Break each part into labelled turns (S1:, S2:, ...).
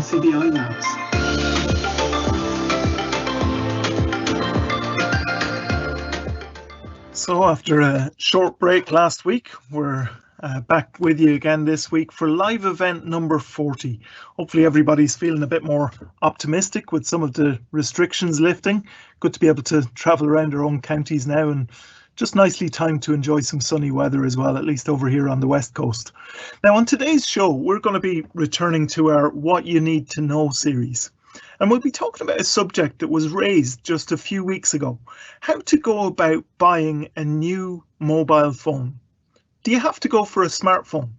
S1: NCBI Labs. So after a short break last week, we're back with you again this week for live event number 40. Hopefully everybody's feeling a bit more optimistic with some of the restrictions lifting. Good to be able to travel around our own counties now, and just nicely timed to enjoy some sunny weather as well, at least over here on the West Coast. Now on today's show, we're going to be returning to our What You Need to Know series. And we'll be talking about a subject that was raised just a few weeks ago: how to go about buying a new mobile phone. Do you have to go for a smartphone?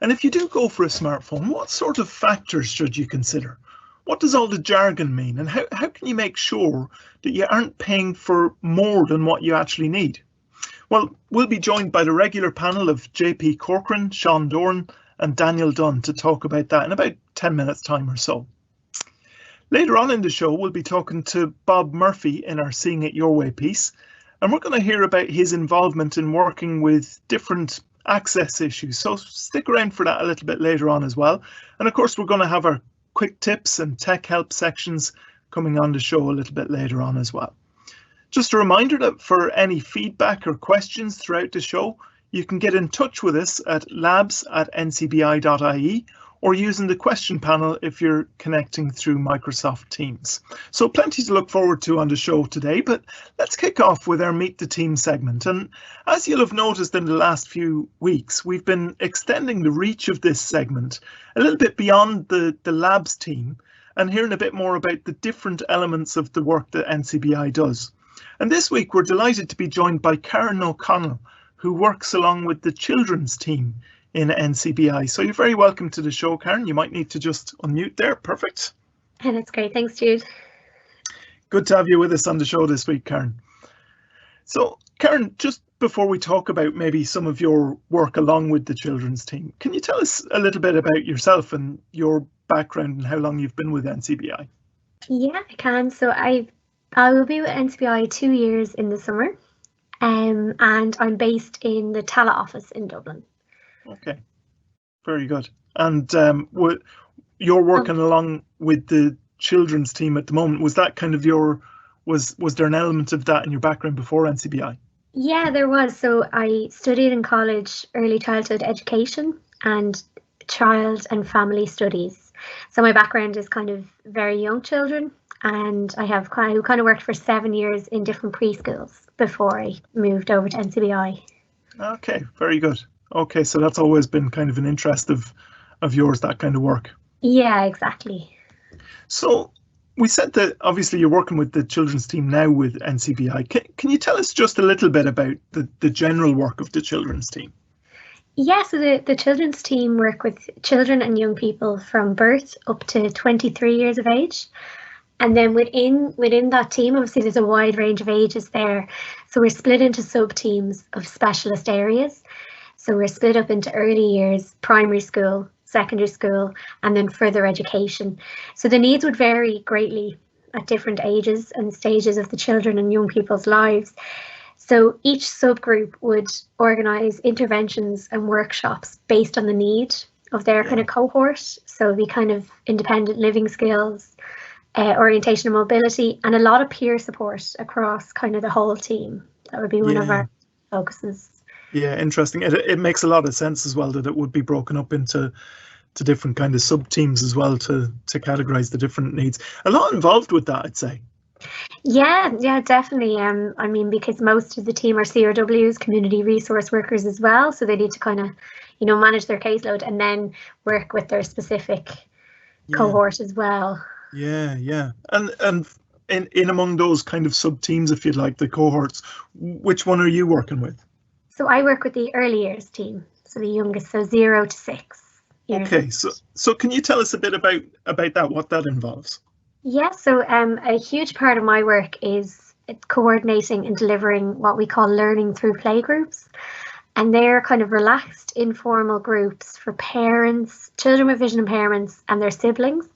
S1: And if you do go for a smartphone, what sort of factors should you consider? What does all the jargon mean? And how can you make sure that you aren't paying for more than what you actually need? Well, we'll be joined by the regular panel of JP Corcoran, Sean Doran and Daniel Dunn to talk about that in about 10 minutes time or so. Later on in the show, we'll be talking to Bob Murphy in our Seeing It Your Way piece, and we're going to hear about his involvement in working with different access issues. So stick around for that a little bit later on as well. And of course, we're going to have our quick tips and tech help sections coming on the show a little bit later on as well. Just a reminder that for any feedback or questions throughout the show, you can get in touch with us at labs@ncbi.ie or using the question panel if you're connecting through Microsoft Teams. So plenty to look forward to on the show today, but let's kick off with our Meet the Team segment. And as you'll have noticed in the last few weeks, we've been extending the reach of this segment a little bit beyond the Labs team and hearing a bit more about the different elements of the work that NCBI does. And this week, we're delighted to be joined by Karen O'Connell, who works along with the children's team in NCBI. So you're very welcome to the show, Karen. You might need to just unmute there. Perfect.
S2: That's great. Thanks, Jude.
S1: Good to have you with us on the show this week, Karen. So, Karen, just before we talk about maybe some of your work along with the children's team, can you tell us a little bit about yourself and your background and how long you've been with NCBI?
S2: Yeah, I can. So I will be with NCBI 2 years in the summer, and I'm based in the Tala office in Dublin.
S1: Okay, very good. And you're working along with the children's team at the moment. Was that kind of was there an element of that in your background before NCBI?
S2: Yeah, there was. So I studied in college early childhood education and child and family studies. So my background is kind of very young children, and I kind of worked for 7 years in different preschools before I moved over to NCBI.
S1: Okay, very good. Okay, so that's always been kind of an interest of yours, that kind of work.
S2: Yeah, exactly.
S1: So we said that obviously you're working with the children's team now with NCBI. Can you tell us just a little bit about the general work of the children's team?
S2: Yeah, so the children's team work with children and young people from birth up to 23 years of age. And then within that team, obviously there's a wide range of ages there. So we're split into sub-teams of specialist areas. So we're split up into early years, primary school, secondary school, and then further education. So the needs would vary greatly at different ages and stages of the children and young people's lives. So each subgroup would organise interventions and workshops based on the need of their kind of cohort. So it'd be kind of independent living skills, orientation and mobility, and a lot of peer support across kind of the whole team. That would be one of our focuses.
S1: Yeah, interesting. It makes a lot of sense as well that it would be broken up into different kind of sub teams as well to categorize the different needs. A lot involved with that, I'd say.
S2: Yeah, definitely. I mean, because most of the team are CRWs, community resource workers as well, so they need to kind of, manage their caseload and then work with their specific cohort as well.
S1: Yeah. And in among those kind of sub teams, if you'd like, the cohorts, which one are you working with?
S2: So I work with the early years team, so the youngest, so 0 to 6 years.
S1: Okay, so can you tell us a bit about that, what that involves?
S2: Yeah, so a huge part of my work is coordinating and delivering what we call learning through play groups. And they're kind of relaxed, informal groups for parents, children with vision impairments and their siblings.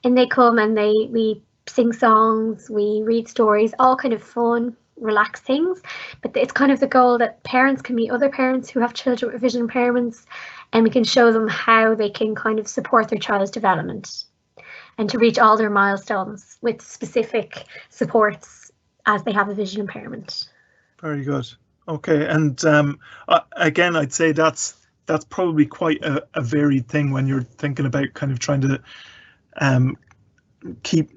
S2: And they come and we sing songs, we read stories, all kind of fun, relaxed things. But it's kind of the goal that parents can meet other parents who have children with vision impairments, and we can show them how they can kind of support their child's development. and to reach all their milestones with specific supports as they have a vision impairment.
S1: Very good. Okay, and again, I'd say that's probably quite a varied thing when you're thinking about kind of trying to keep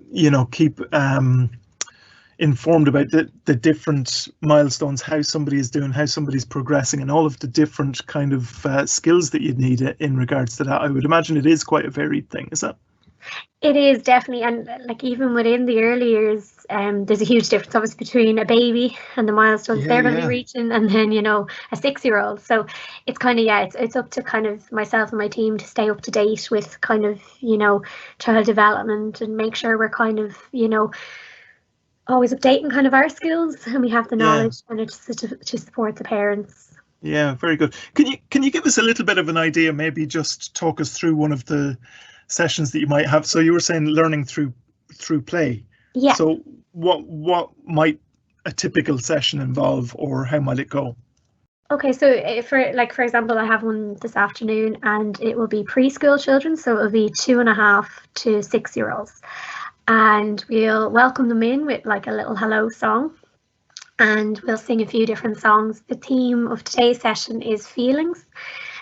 S1: informed about the different milestones, how somebody is doing, how somebody's progressing, and all of the different kind of skills that you'd need in regards to that. I would imagine it is quite a varied thing, is that?
S2: It is definitely, and like even within the early years, there's a huge difference obviously between a baby and the milestones they're going to be reaching, and then a 6-year-old. So it's kind of it's up to kind of myself and my team to stay up to date with kind of child development and make sure we're kind of always updating kind of our skills, and we have the knowledge and it's to support the parents.
S1: Yeah, very good. Can you give us a little bit of an idea? Maybe just talk us through one of the sessions that you might have. So you were saying learning through play.
S2: Yeah.
S1: So what might a typical session involve, or how might it go?
S2: Okay, so for example, I have one this afternoon, and it will be preschool children, so it will be 2.5 to 6-year-olds, and we'll welcome them in with like a little hello song, and we'll sing a few different songs. The theme of today's session is feelings.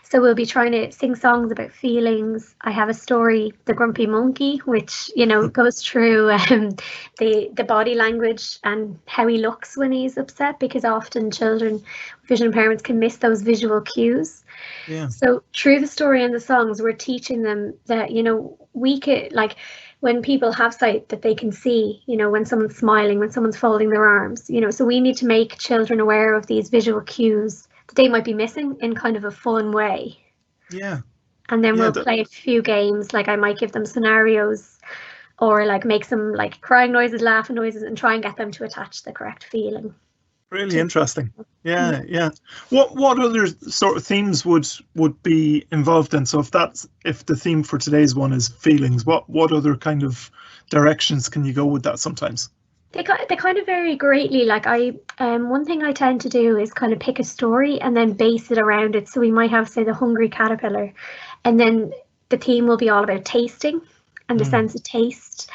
S2: So we'll be trying to sing songs about feelings. I have a story, The Grumpy Monkey, which, goes through the body language and how he looks when he's upset, because often children with vision impairments can miss those visual cues.
S1: Yeah.
S2: So through the story and the songs, we're teaching them that, we could, like, when people have sight, that they can see, when someone's smiling, when someone's folding their arms, so we need to make children aware of these visual cues that they might be missing in kind of a fun way.
S1: Yeah.
S2: And then we'll play a few games, like I might give them scenarios, or like make some like crying noises, laughing noises, and try and get them to attach the correct feeling.
S1: Really interesting. Yeah, yeah. What other sort of themes would be involved in? So if the theme for today's one is feelings, what other kind of directions can you go with that sometimes?
S2: They kind of vary greatly. Like one thing I tend to do is kind of pick a story and then base it around it. So we might have, say, the hungry caterpillar, and then the theme will be all about tasting and the sense of taste.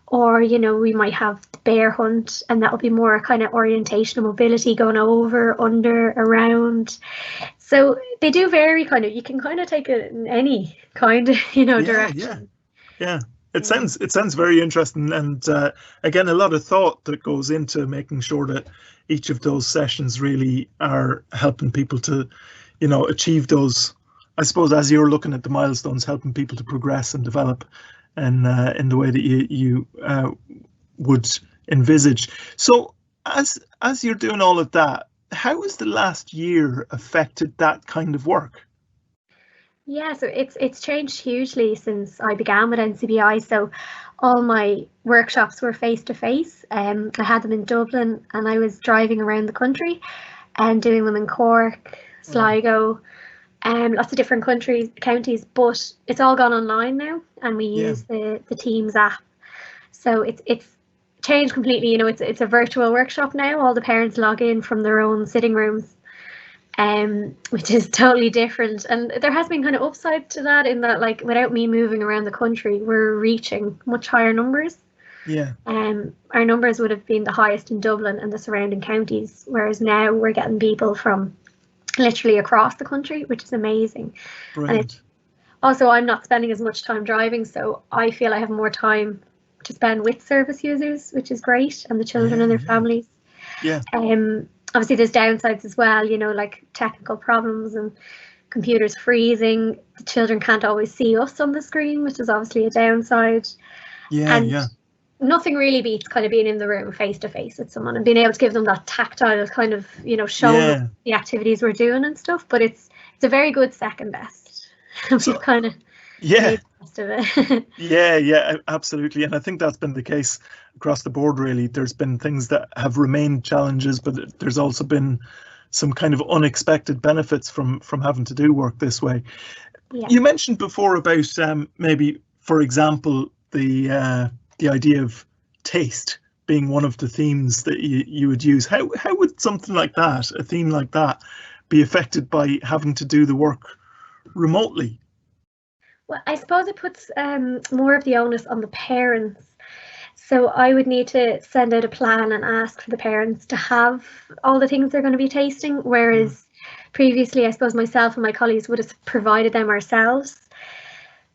S2: Or, we might have the bear hunt, and that will be more kind of orientation and mobility, going over, under, around. So they do vary kind of. You can kind of take it in any kind of, direction.
S1: Yeah. It sounds very interesting, and again, a lot of thought that goes into making sure that each of those sessions really are helping people to, achieve those. I suppose as you're looking at the milestones, helping people to progress and develop, and in the way that you would envisage. So as you're doing all of that, how has the last year affected that kind of work?
S2: Yeah, so it's changed hugely since I began with NCBI. So all my workshops were face-to-face. I had them in Dublin, and I was driving around the country and doing them in Cork, Sligo, lots of different counties, but it's all gone online now, and we use the Teams app. So it's changed completely. It's a virtual workshop now. All the parents log in from their own sitting rooms. Which is totally different, and there has been kind of upside to that, in that, like, without me moving around the country, we're reaching much higher numbers.
S1: Yeah.
S2: Our numbers would have been the highest in Dublin and the surrounding counties, whereas now we're getting people from literally across the country, which is amazing.
S1: Brilliant.
S2: And also, I'm not spending as much time driving, so I feel I have more time to spend with service users, which is great, and the children and their families.
S1: Yeah.
S2: Obviously, there's downsides as well, like technical problems and computers freezing. The children can't always see us on the screen, which is obviously a downside. And nothing really beats kind of being in the room face to face with someone and being able to give them that tactile kind of, showing them the activities we're doing and stuff. But it's a very good second best. We've kind of made the best of it.
S1: Yeah, absolutely. And I think that's been the case across the board, really. There's been things that have remained challenges, but there's also been some kind of unexpected benefits from having to do work this way. Yeah. You mentioned before about maybe, for example, the idea of taste being one of the themes that you would use. How would something like that, a theme like that, be affected by having to do the work remotely?
S2: Well, I suppose it puts more of the onus on the parents. So I would need to send out a plan and ask for the parents to have all the things they're going to be tasting, whereas previously, I suppose myself and my colleagues would have provided them ourselves.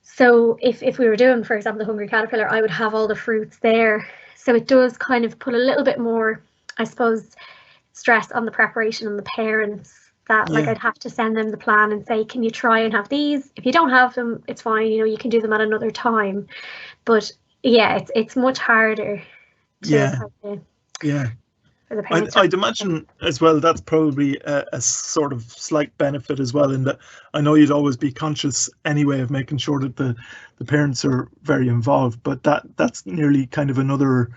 S2: So if we were doing, for example, the Hungry Caterpillar, I would have all the fruits there. So it does kind of put a little bit more, I suppose, stress on the preparation and the parents, that like I'd have to send them the plan and say, can you try and have these? If you don't have them, it's fine, you know, you can do them at another time. But yeah, it's much harder to for the parents.
S1: I'd imagine as well that's probably a sort of slight benefit as well, in that I know you'd always be conscious anyway of making sure that the parents are very involved, but that's nearly kind of another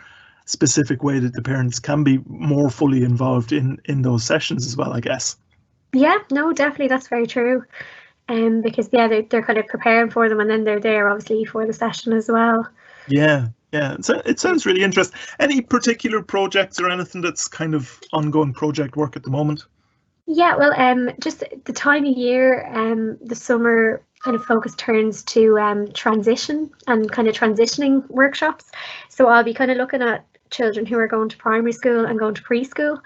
S1: specific way that the parents can be more fully involved in those sessions as well, I guess.
S2: Yeah, no, definitely, that's very true. Because they're kind of preparing for them, and then they're there obviously for the session as well.
S1: Yeah, so it sounds really interesting. Any particular projects or anything that's kind of ongoing project work at the moment?
S2: Yeah, well, just the time of year, the summer kind of focus turns to transition and kind of transitioning workshops. So I'll be kind of looking at children who are going to primary school and going to preschool,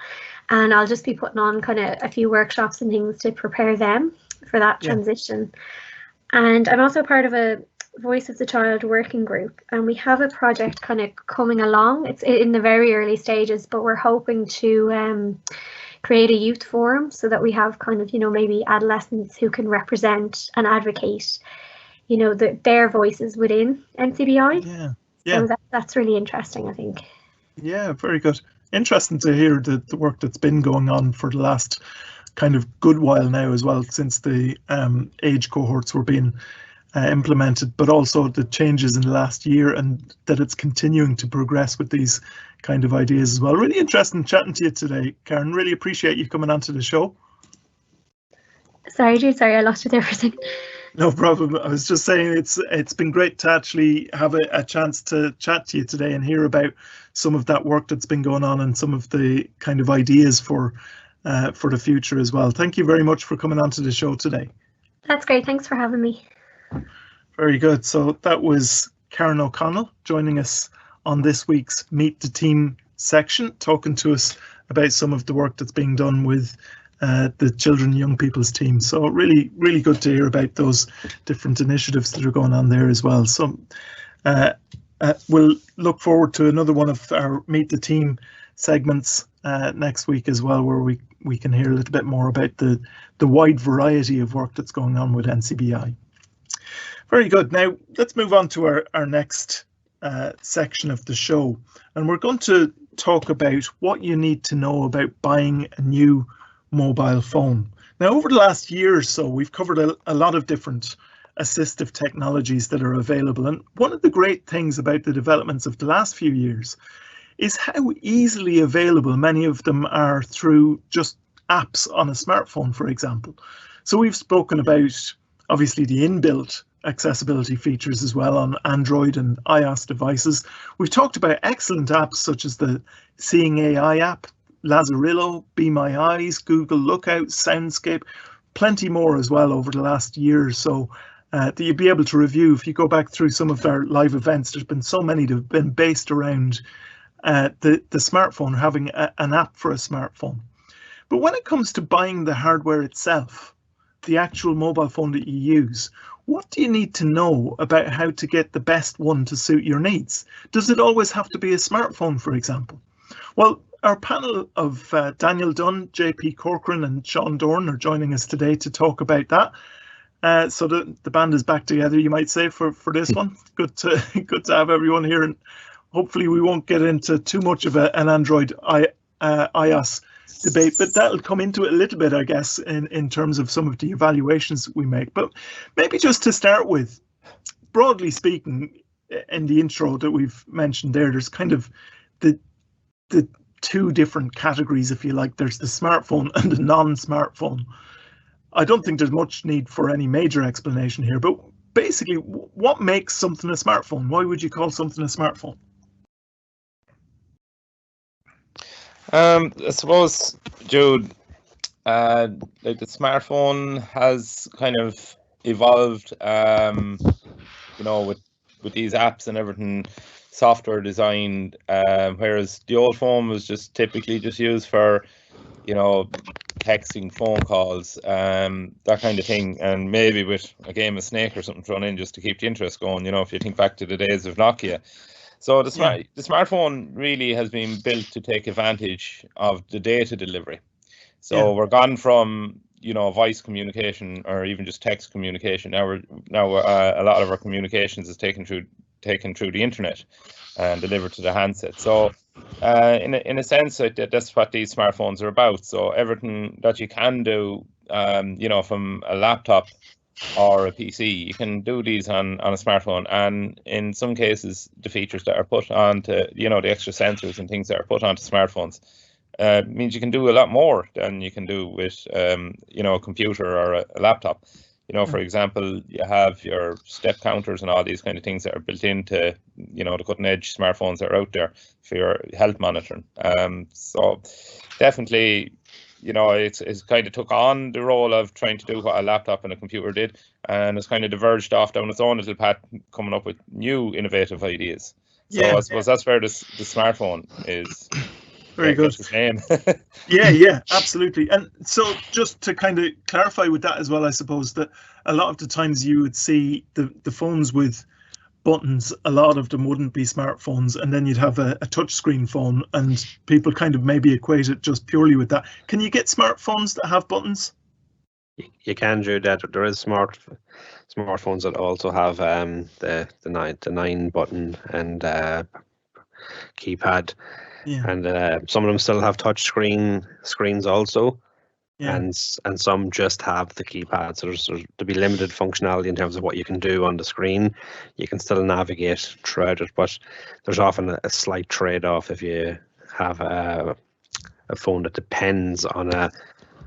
S2: and I'll just be putting on kind of a few workshops and things to prepare them for that transition. And I'm also part of a Voice of the Child working group, and we have a project kind of coming along. It's in the very early stages, but we're hoping to create a youth forum so that we have kind of, you know, maybe adolescents who can represent and advocate, you know, their voices within NCBI. So that's really interesting, I think.
S1: Yeah, very good. Interesting to hear the work that's been going on for the last kind of good while now as well, since the age cohorts were being implemented, but also the changes in the last year, and that it's continuing to progress with these kind of ideas as well. Really interesting chatting to you today, Karen. Really appreciate you coming onto the show.
S2: Sorry, Jude. Sorry, I lost you there for a second.
S1: No problem. I was just saying it's been great to actually have a chance to chat to you today and hear about some of that work that's been going on and some of the kind of ideas for the future as well. Thank you very much for coming onto the show today.
S2: That's great. Thanks for having me.
S1: Very good. So that was Karen O'Connell joining us on this week's Meet the Team section, talking to us about some of the work that's being done with the Children and Young People's team. So really, really good to hear about those different initiatives that are going on there as well. So we'll look forward to another one of our Meet the Team segments next week as well, where we can hear a little bit more about the wide variety of work that's going on with NCBI. Very good. Now let's move on to our next section of the show, and we're going to talk about what you need to know about buying a new mobile phone. Now, over the last year or so, we've covered a lot of different assistive technologies that are available, and one of the great things about the developments of the last few years is how easily available many of them are through just apps on a smartphone, for example. So we've spoken about obviously the inbuilt accessibility features as well on Android and iOS devices. We've talked about excellent apps such as the Seeing AI app, Lazarillo, Be My Eyes, Google Lookout, Soundscape, plenty more as well over the last year or so that you'll be able to review. If you go back through some of our live events, there's been so many that have been based around the smartphone, having an app for a smartphone. But when it comes to buying the hardware itself, the actual mobile phone that you use, what do you need to know about how to get the best one to suit your needs? Does it always have to be a smartphone, for example? Well, our panel of Daniel Dunn, JP Corcoran and Sean Dorn are joining us today to talk about that. So the band is back together, you might say, for this one. Good to have everyone here, and hopefully we won't get into too much of an Android iOS debate, but that'll come into it a little bit, I guess, in terms of some of the evaluations that we make. But maybe just to start with, broadly speaking, in the intro that we've mentioned there's kind of the two different categories, if you like. There's the smartphone and the non-smartphone. I don't think there's much need for any major explanation here, but basically, what makes something a smartphone? Why would you call something a smartphone?
S3: I suppose, Jude, like the smartphone has kind of evolved you know, with these apps and everything, software designed, whereas the old phone was just typically just used for, you know, texting, phone calls, that kind of thing, and maybe with a game of Snake or something thrown in just to keep the interest going, you know, if you think back to the days of Nokia. So the smartphone really has been built to take advantage of the data delivery. So we're gone from, you know, voice communication or even just text communication. Now a lot of our communications is taken through the internet and delivered to the handset. So in a sense, that's what these smartphones are about. So everything that you can do, you know, from a laptop or a PC, you can do these on a smartphone. And in some cases, the features that are put onto, you know, the extra sensors and things that are put onto smartphones means you can do a lot more than you can do with, you know, a computer or a laptop. You know, for example, you have your step counters and all these kind of things that are built into, you know, the cutting edge smartphones that are out there for your health monitoring. So definitely, you know, it's kind of took on the role of trying to do what a laptop and a computer did, and it's kind of diverged off down its own little path, coming up with new innovative ideas. So I suppose that's where the smartphone is.
S1: Very good. Yeah, absolutely. And so just to kind of clarify with that as well, I suppose that a lot of the times you would see the phones with buttons, a lot of them wouldn't be smartphones, and then you'd have a touchscreen phone, and people kind of maybe equate it just purely with that. Can you get smartphones that have buttons?
S4: You can do that. There is smartphones that also have the 9 button and keypad. Yeah. And some of them still have touch screens also, and some just have the keypad. So there'll be limited functionality in terms of what you can do on the screen. You can still navigate throughout it, but there's often a slight trade-off if you have a phone that depends on a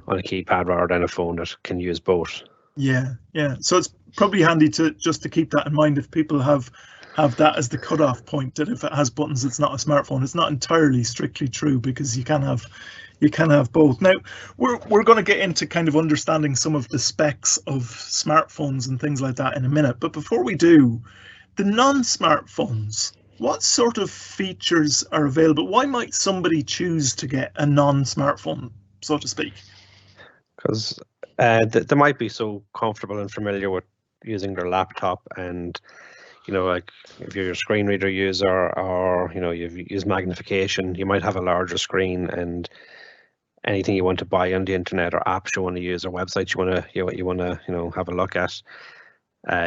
S4: keypad rather than a phone that can use both. Yeah.
S1: So it's probably handy to keep that in mind if people have that as the cutoff point, that if it has buttons it's not a smartphone. It's not entirely strictly true, because you can have both. Now we're going to get into kind of understanding some of the specs of smartphones and things like that in a minute, but before we do, the non-smartphones, what sort of features are available? Why might somebody choose to get a non-smartphone, so to speak?
S4: Because they might be so comfortable and familiar with using their laptop, and you know, like if you're a screen reader user, or you know, you've used magnification, you might have a larger screen, and anything you want to buy on the internet or apps you want to use or websites you want to have a look at,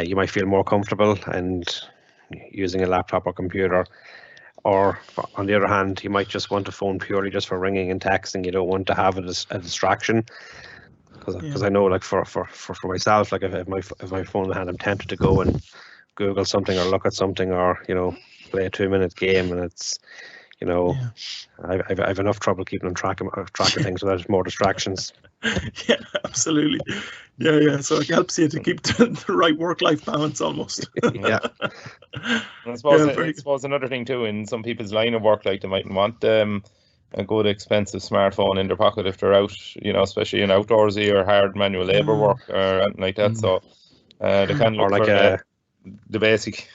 S4: you might feel more comfortable and using a laptop or computer. Or on the other hand, you might just want a phone purely just for ringing and texting. You don't want to have it as a distraction. Because I know, like for myself, like if my phone in the hand, I'm tempted to go and Google something or look at something, or you know, play a 2-minute game, and it's, you know, I've enough trouble keeping on track of things without more distractions.
S1: Yeah, absolutely. Yeah. So it helps you to keep the right work-life balance almost.
S4: Yeah.
S3: I suppose another thing too, in some people's line of work, like they mightn't want a good expensive smartphone in their pocket if they're out, you know, especially in outdoorsy or hard manual labor work or anything like that. So they can look for the basic.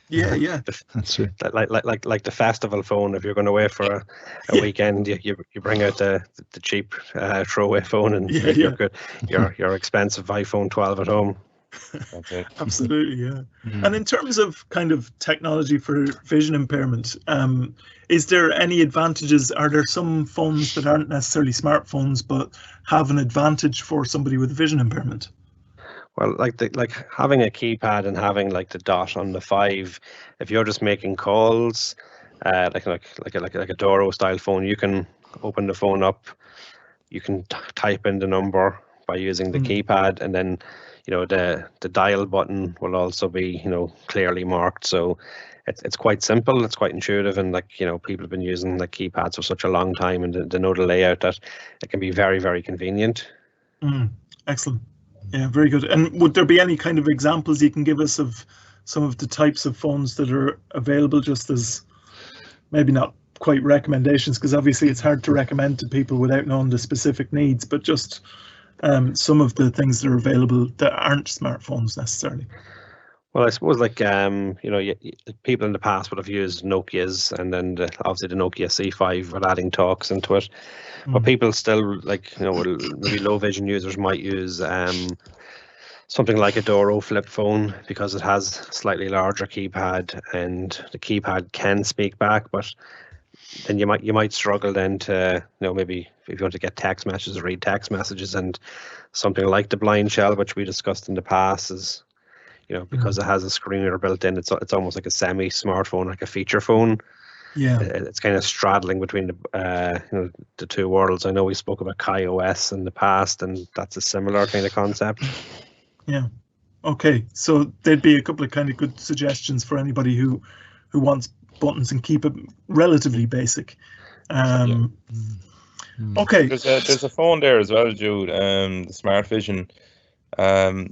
S1: Yeah.
S4: That's true. Like the festival phone. If you're going away for a weekend, you bring out the cheap throwaway phone, and you're good. Your expensive iPhone 12 at home.
S3: That's it.
S1: Absolutely, yeah. And in terms of kind of technology for vision impairment, is there any advantages? Are there some phones that aren't necessarily smartphones but have an advantage for somebody with vision impairment?
S4: Well, like having a keypad and having like the dot on the 5, if you're just making calls, like a Doro style phone, you can open the phone up, you can type in the number by using the keypad, and then you know the dial button will also be, you know, clearly marked. So it's quite simple, it's quite intuitive, and like, you know, people have been using the keypads for such a long time, and they know the layout, that it can be very, very convenient.
S1: Excellent. Yeah, very good. And would there be any kind of examples you can give us of some of the types of phones that are available, just as maybe not quite recommendations, because obviously it's hard to recommend to people without knowing the specific needs, but just some of the things that are available that aren't smartphones necessarily?
S4: Well, I suppose like people in the past would have used Nokia's, and then obviously the Nokia C5 with adding talks into it. But people still maybe low vision users might use something like a Doro flip phone because it has slightly larger keypad and the keypad can speak back. But then you might struggle then to maybe if you want to get text messages or read text messages, and something like the blind shell, which we discussed in the past, is because it has a screen reader built in, it's almost like a semi-smartphone, like a feature phone.
S1: Yeah,
S4: it's kind of straddling between the two worlds. I know we spoke about KaiOS in the past, and that's a similar kind of concept.
S1: Yeah. Okay, so there'd be a couple of kind of good suggestions for anybody who wants buttons and keep it relatively basic. Okay.
S3: There's a phone there as well, Jude. The Smart Vision,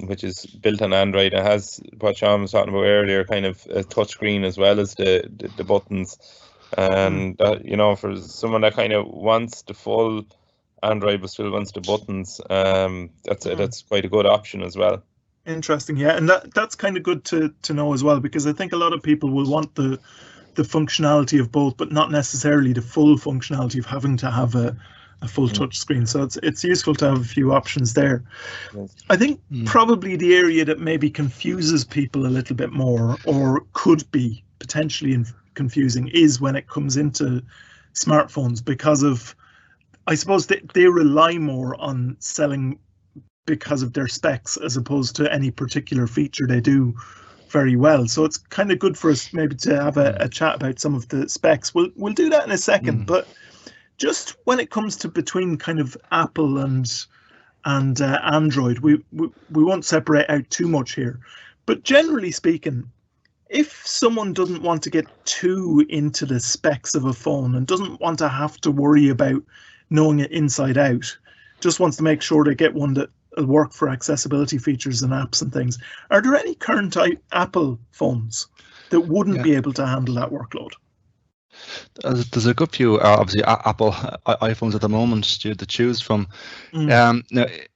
S3: which is built on Android. It has what Sean was talking about earlier, kind of a touchscreen as well as the buttons. And for someone that kind of wants the full Android but still wants the buttons, that's quite a good option as well.
S1: Interesting, yeah, and that's kind of good to know as well, because I think a lot of people will want the functionality of both, but not necessarily the full functionality of having to have a full touch screen. So it's useful to have a few options there.
S3: Yes.
S1: I think probably the area that maybe confuses people a little bit more, or could be potentially confusing, is when it comes into smartphones, because of, I suppose, they rely more on selling because of their specs as opposed to any particular feature they do very well. So it's kind of good for us maybe to have a chat about some of the specs. We'll do that in a second, but just when it comes to between kind of Apple and Android, we won't separate out too much here. But generally speaking, if someone doesn't want to get too into the specs of a phone and doesn't want to have to worry about knowing it inside out, just wants to make sure they get one that will work for accessibility features and apps and things, are there any current Apple phones that wouldn't be able to handle that workload?
S5: There's a good few, obviously, Apple iPhones at the moment to choose from. Now,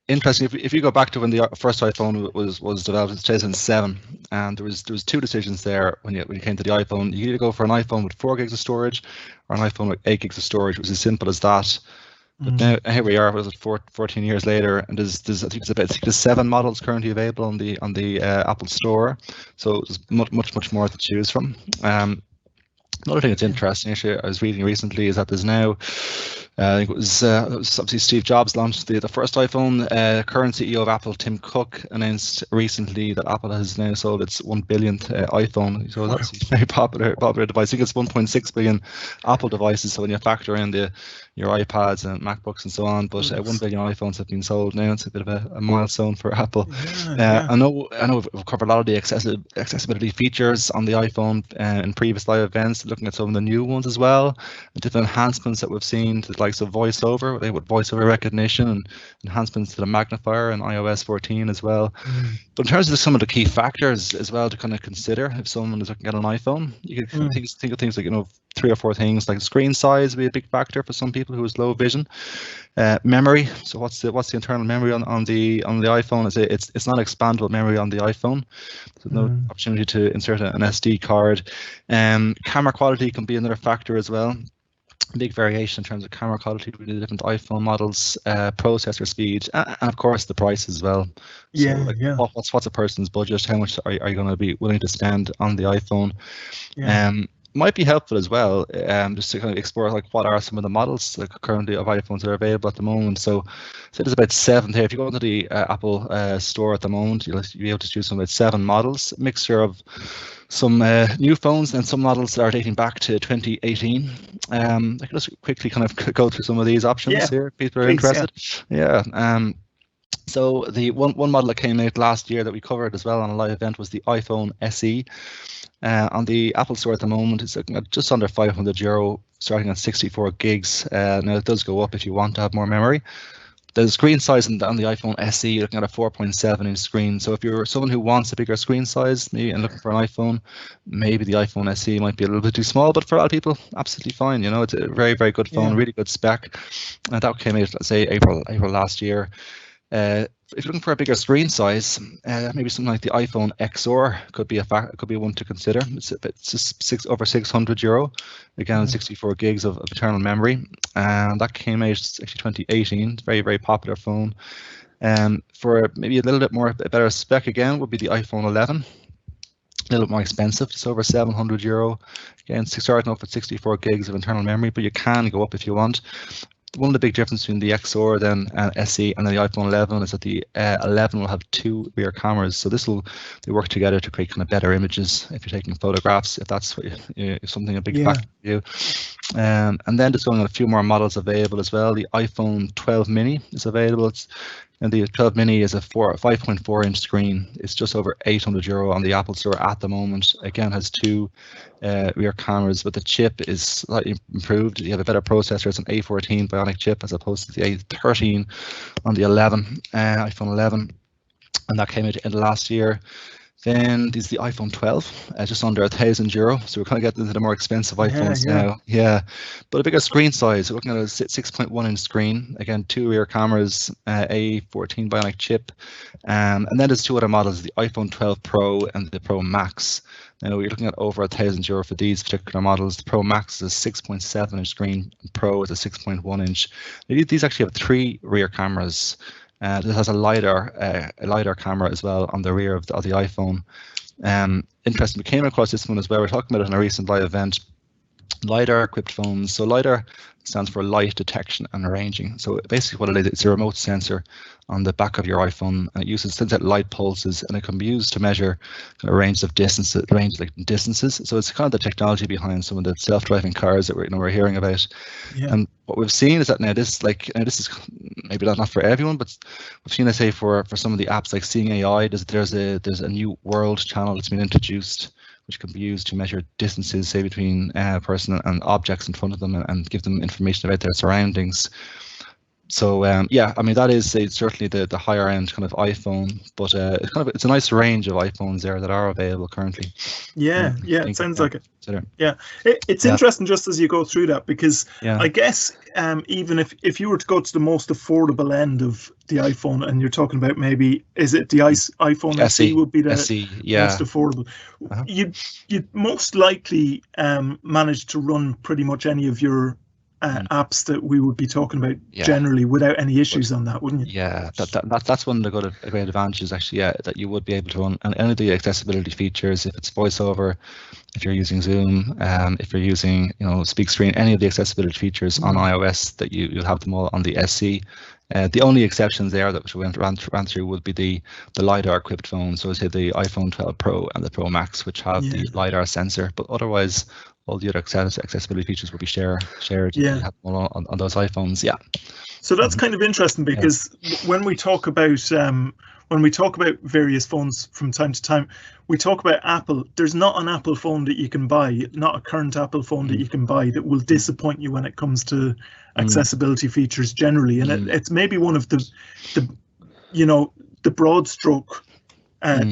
S5: interesting, if you go back to when the first iPhone was developed in 2007, and there was two decisions there when you came to the iPhone. You either go for an iPhone with 4 gigs of storage or an iPhone with 8 gigs of storage. It was as simple as that. But now here we are, 14 years later, and there's I think there's 7 models currently available on the Apple Store. So there's much more to choose from. Another thing that's interesting, actually, I was reading recently, is that there's now, I think it was obviously Steve Jobs launched the first iPhone. Current CEO of Apple, Tim Cook, announced recently that Apple has now sold its 1 billionth iPhone. So that's a very popular device. I think it's 1.6 billion Apple devices. So when you factor in your iPads and MacBooks and so on, but 1 billion iPhones have been sold now. It's a bit of a milestone for Apple. I know we've covered a lot of the accessibility features on the iPhone in previous live events, looking at some of the new ones as well, and different enhancements that we've seen to the likes of VoiceOver, with VoiceOver recognition, and enhancements to the magnifier in iOS 14 as well. But in terms of some of the key factors as well to kind of consider if someone is looking at an iPhone, you can think of things like 3 or 4 things, like screen size would be a big factor for some people who has low vision. Memory. So what's the internal memory on the iPhone? It's not expandable memory on the iPhone. There's no opportunity to insert an SD card. Camera quality can be another factor as well. Big variation in terms of camera quality between the different iPhone models, processor speed, and of course the price as well. What's a person's budget? How much are you going to be willing to spend on the iPhone? Might be helpful as well, just to kind of explore like what are some of the models currently of iPhones that are available at the moment. So there's about 7 here. If you go into the Apple store at the moment, you'll be able to choose from about 7 models, a mixture of some new phones and some models that are dating back to 2018. I can just quickly kind of go through some of these options here if people are interested. So the one model that came out last year that we covered as well on a live event was the iPhone SE. On the Apple Store at the moment, it's looking at just under €500, starting at 64 gigs. Now it does go up if you want to have more memory. The screen size on the iPhone SE, you're looking at a 4.7-inch screen. So if you're someone who wants a bigger screen size, maybe and looking for an iPhone, maybe the iPhone SE might be a little bit too small. But for a lot of people, absolutely fine. It's a very, very good phone, really good spec. And that came out, let's say, April last year. if you're looking for a bigger screen size, maybe something like the iPhone XR could be one to consider. It's just over €600. Again, 64 gigs of internal memory, and that came out actually 2018. It's a very, very popular phone. For maybe a little bit more better spec, again, would be the iPhone 11. A little bit more expensive, it's over €700. Again, starting off with 64 gigs of internal memory, but you can go up if you want. One of the big differences between the XR then SE and then the iPhone 11 is that the 11 will have 2 rear cameras. So they work together to create kind of better images if you're taking photographs, if that's something a big factor for you. And then just going on a few more models available as well. The iPhone 12 mini is available. And the 12 mini is a 5.4-inch screen. It's just over €800 on the Apple Store at the moment. Again, has 2 rear cameras, but the chip is slightly improved. You have a better processor. It's an A14 Bionic chip as opposed to the A13 on the iPhone 11, and that came out in last year. Then there's the iPhone 12, just under €1,000. So we're kind of getting into the more expensive iPhones now. Yeah, but a bigger screen size. We're looking at a 6.1-inch screen. Again, 2 rear cameras, A14 Bionic chip, and then there's 2 other models: the iPhone 12 Pro and the Pro Max. Now you're looking at over €1,000 for these particular models. The Pro Max is a 6.7-inch screen. Pro is a 6.1-inch. These actually have 3 rear cameras. This has a LiDAR camera as well on the rear of the iPhone. Interesting, we came across this one as well. We're talking about it in a recent live event. LiDAR equipped phones. So LiDAR stands for light detection and ranging. So basically what it is, it's a remote sensor on the back of your iPhone, and it sends out light pulses, and it can be used to measure a range of distances. So it's kind of the technology behind some of the self-driving cars that we're hearing about. Yeah. And what we've seen is that now this is maybe not for everyone, but we've seen, I say, for some of the apps like Seeing AI, there's a new world channel that's been introduced, which can be used to measure distances, say, between a person and objects in front of them, and give them information about their surroundings. So yeah, I mean, that is certainly the higher end kind of iPhone, but it's a nice range of iPhones there that are available currently.
S1: Yeah, it sounds like it. Yeah, it's interesting just as you go through that, because I guess even if you were to go to the most affordable end of the iPhone, and you're talking about maybe, is it the iPhone SE would be the most affordable, you'd most likely manage to run pretty much any of your apps that we would be talking about generally without any issues on that, wouldn't you?
S5: Yeah, that's one of the great advantages, actually, that you would be able to run any of the accessibility features, if it's Voiceover, if you're using Zoom, if you're using Speak Screen, any of the accessibility features on iOS, that you'll have them all on the SE. The only exceptions there that we ran through would be the LiDAR equipped phones, so say the iPhone 12 Pro and the Pro Max, which have the LiDAR sensor, but otherwise all the other accessibility features will be shared on those iPhones.
S1: So that's kind of interesting, because when we talk about various phones from time to time, we talk about Apple. There's not an Apple phone that you can buy, not a current Apple phone that you can buy, that will disappoint you when it comes to accessibility features generally. And it's maybe one of the broad stroke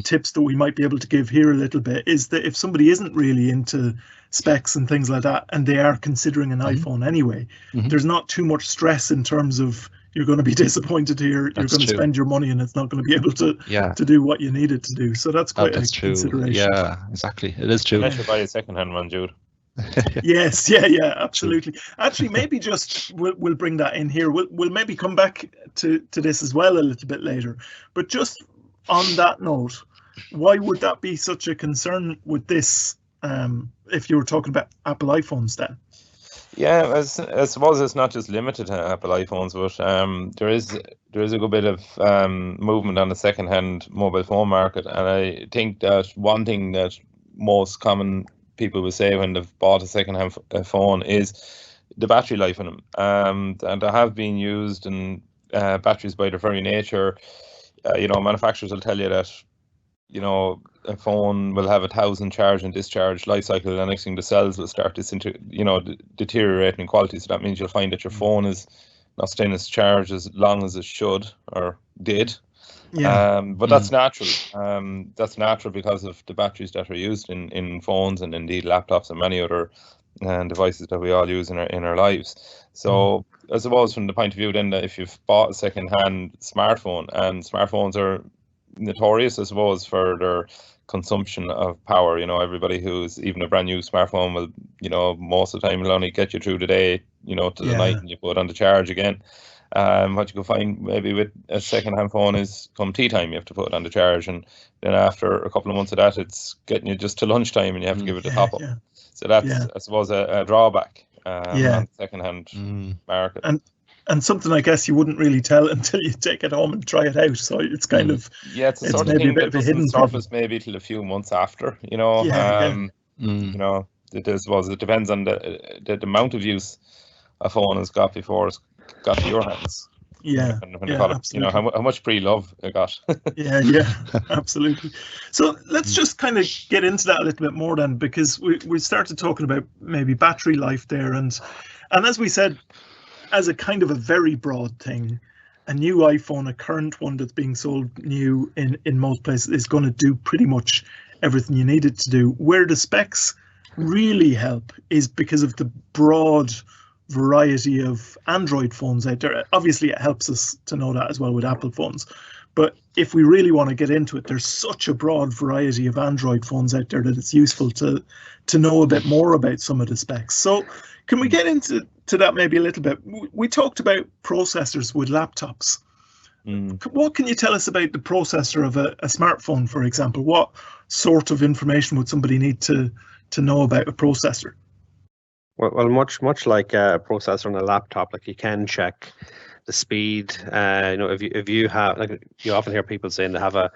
S1: tips that we might be able to give here a little bit, is that if somebody isn't really into specs and things like that, and they are considering an iPhone anyway, there's not too much stress in terms of you're going to be disappointed here, you're going to spend your money and it's not going to be able to do what you need it to do. So that's quite a consideration.
S5: Yeah, exactly. It is true.
S3: I should buy a second-hand one, Jude.
S1: Yes, absolutely. Actually, maybe just we'll bring that in here. We'll maybe come back to this as well a little bit later. But just on that note, why would that be such a concern with this, if you were talking about Apple iPhones then?
S3: Yeah, I suppose it's not just limited to Apple iPhones, but there is a good bit of movement on the second-hand mobile phone market, and I think that one thing that most common people will say when they've bought a second-hand phone is the battery life in them, and they have been used, and batteries by their very nature, manufacturers will tell you that a phone will have 1,000 charge and discharge life cycle, and next thing the cells will start deteriorating in quality. So that means you'll find that your phone is not staying as charged as long as it should or did. But that's natural. That's natural because of the batteries that are used in phones and indeed laptops and many other and devices that we all use in our lives. So I suppose from the point of view then that if you've bought a second-hand smartphone, and smartphones are notorious, I suppose, for their consumption of power. Everybody who's even a brand new smartphone will, most of the time will only get you through the day, to the night, and you put it on the charge again. What you can find maybe with a second-hand phone is come tea time, you have to put it on the charge, and then after a couple of months of that, it's getting you just to lunchtime, and you have to give it a top up. So that's, I suppose, a drawback on the second-hand market.
S1: And something I guess you wouldn't really tell until you take it home and try it out. So it's kind of
S3: it's a sort of thing that doesn't surface maybe till a few months after. You know, it is. It depends on the amount of use a phone has got before it's got to your hands.
S1: Absolutely.
S3: How much pre-love it got.
S1: Absolutely. So let's just kind of get into that a little bit more then, because we started talking about maybe battery life there, and as we said, as a kind of a very broad thing, a new iPhone, a current one that's being sold new in most places, is going to do pretty much everything you need it to do. Where the specs really help is because of the broad variety of Android phones out there. Obviously, it helps us to know that as well with Apple phones. But if we really want to get into it, there's such a broad variety of Android phones out there that it's useful to know a bit more about some of the specs. So can we get into that maybe a little bit? We talked about processors with laptops. What can you tell us about the processor of a smartphone, for example? What sort of information would somebody need to know about a processor?
S4: Well, much like a processor on a laptop, like you can check the speed. If you have, like, you often hear people saying they have an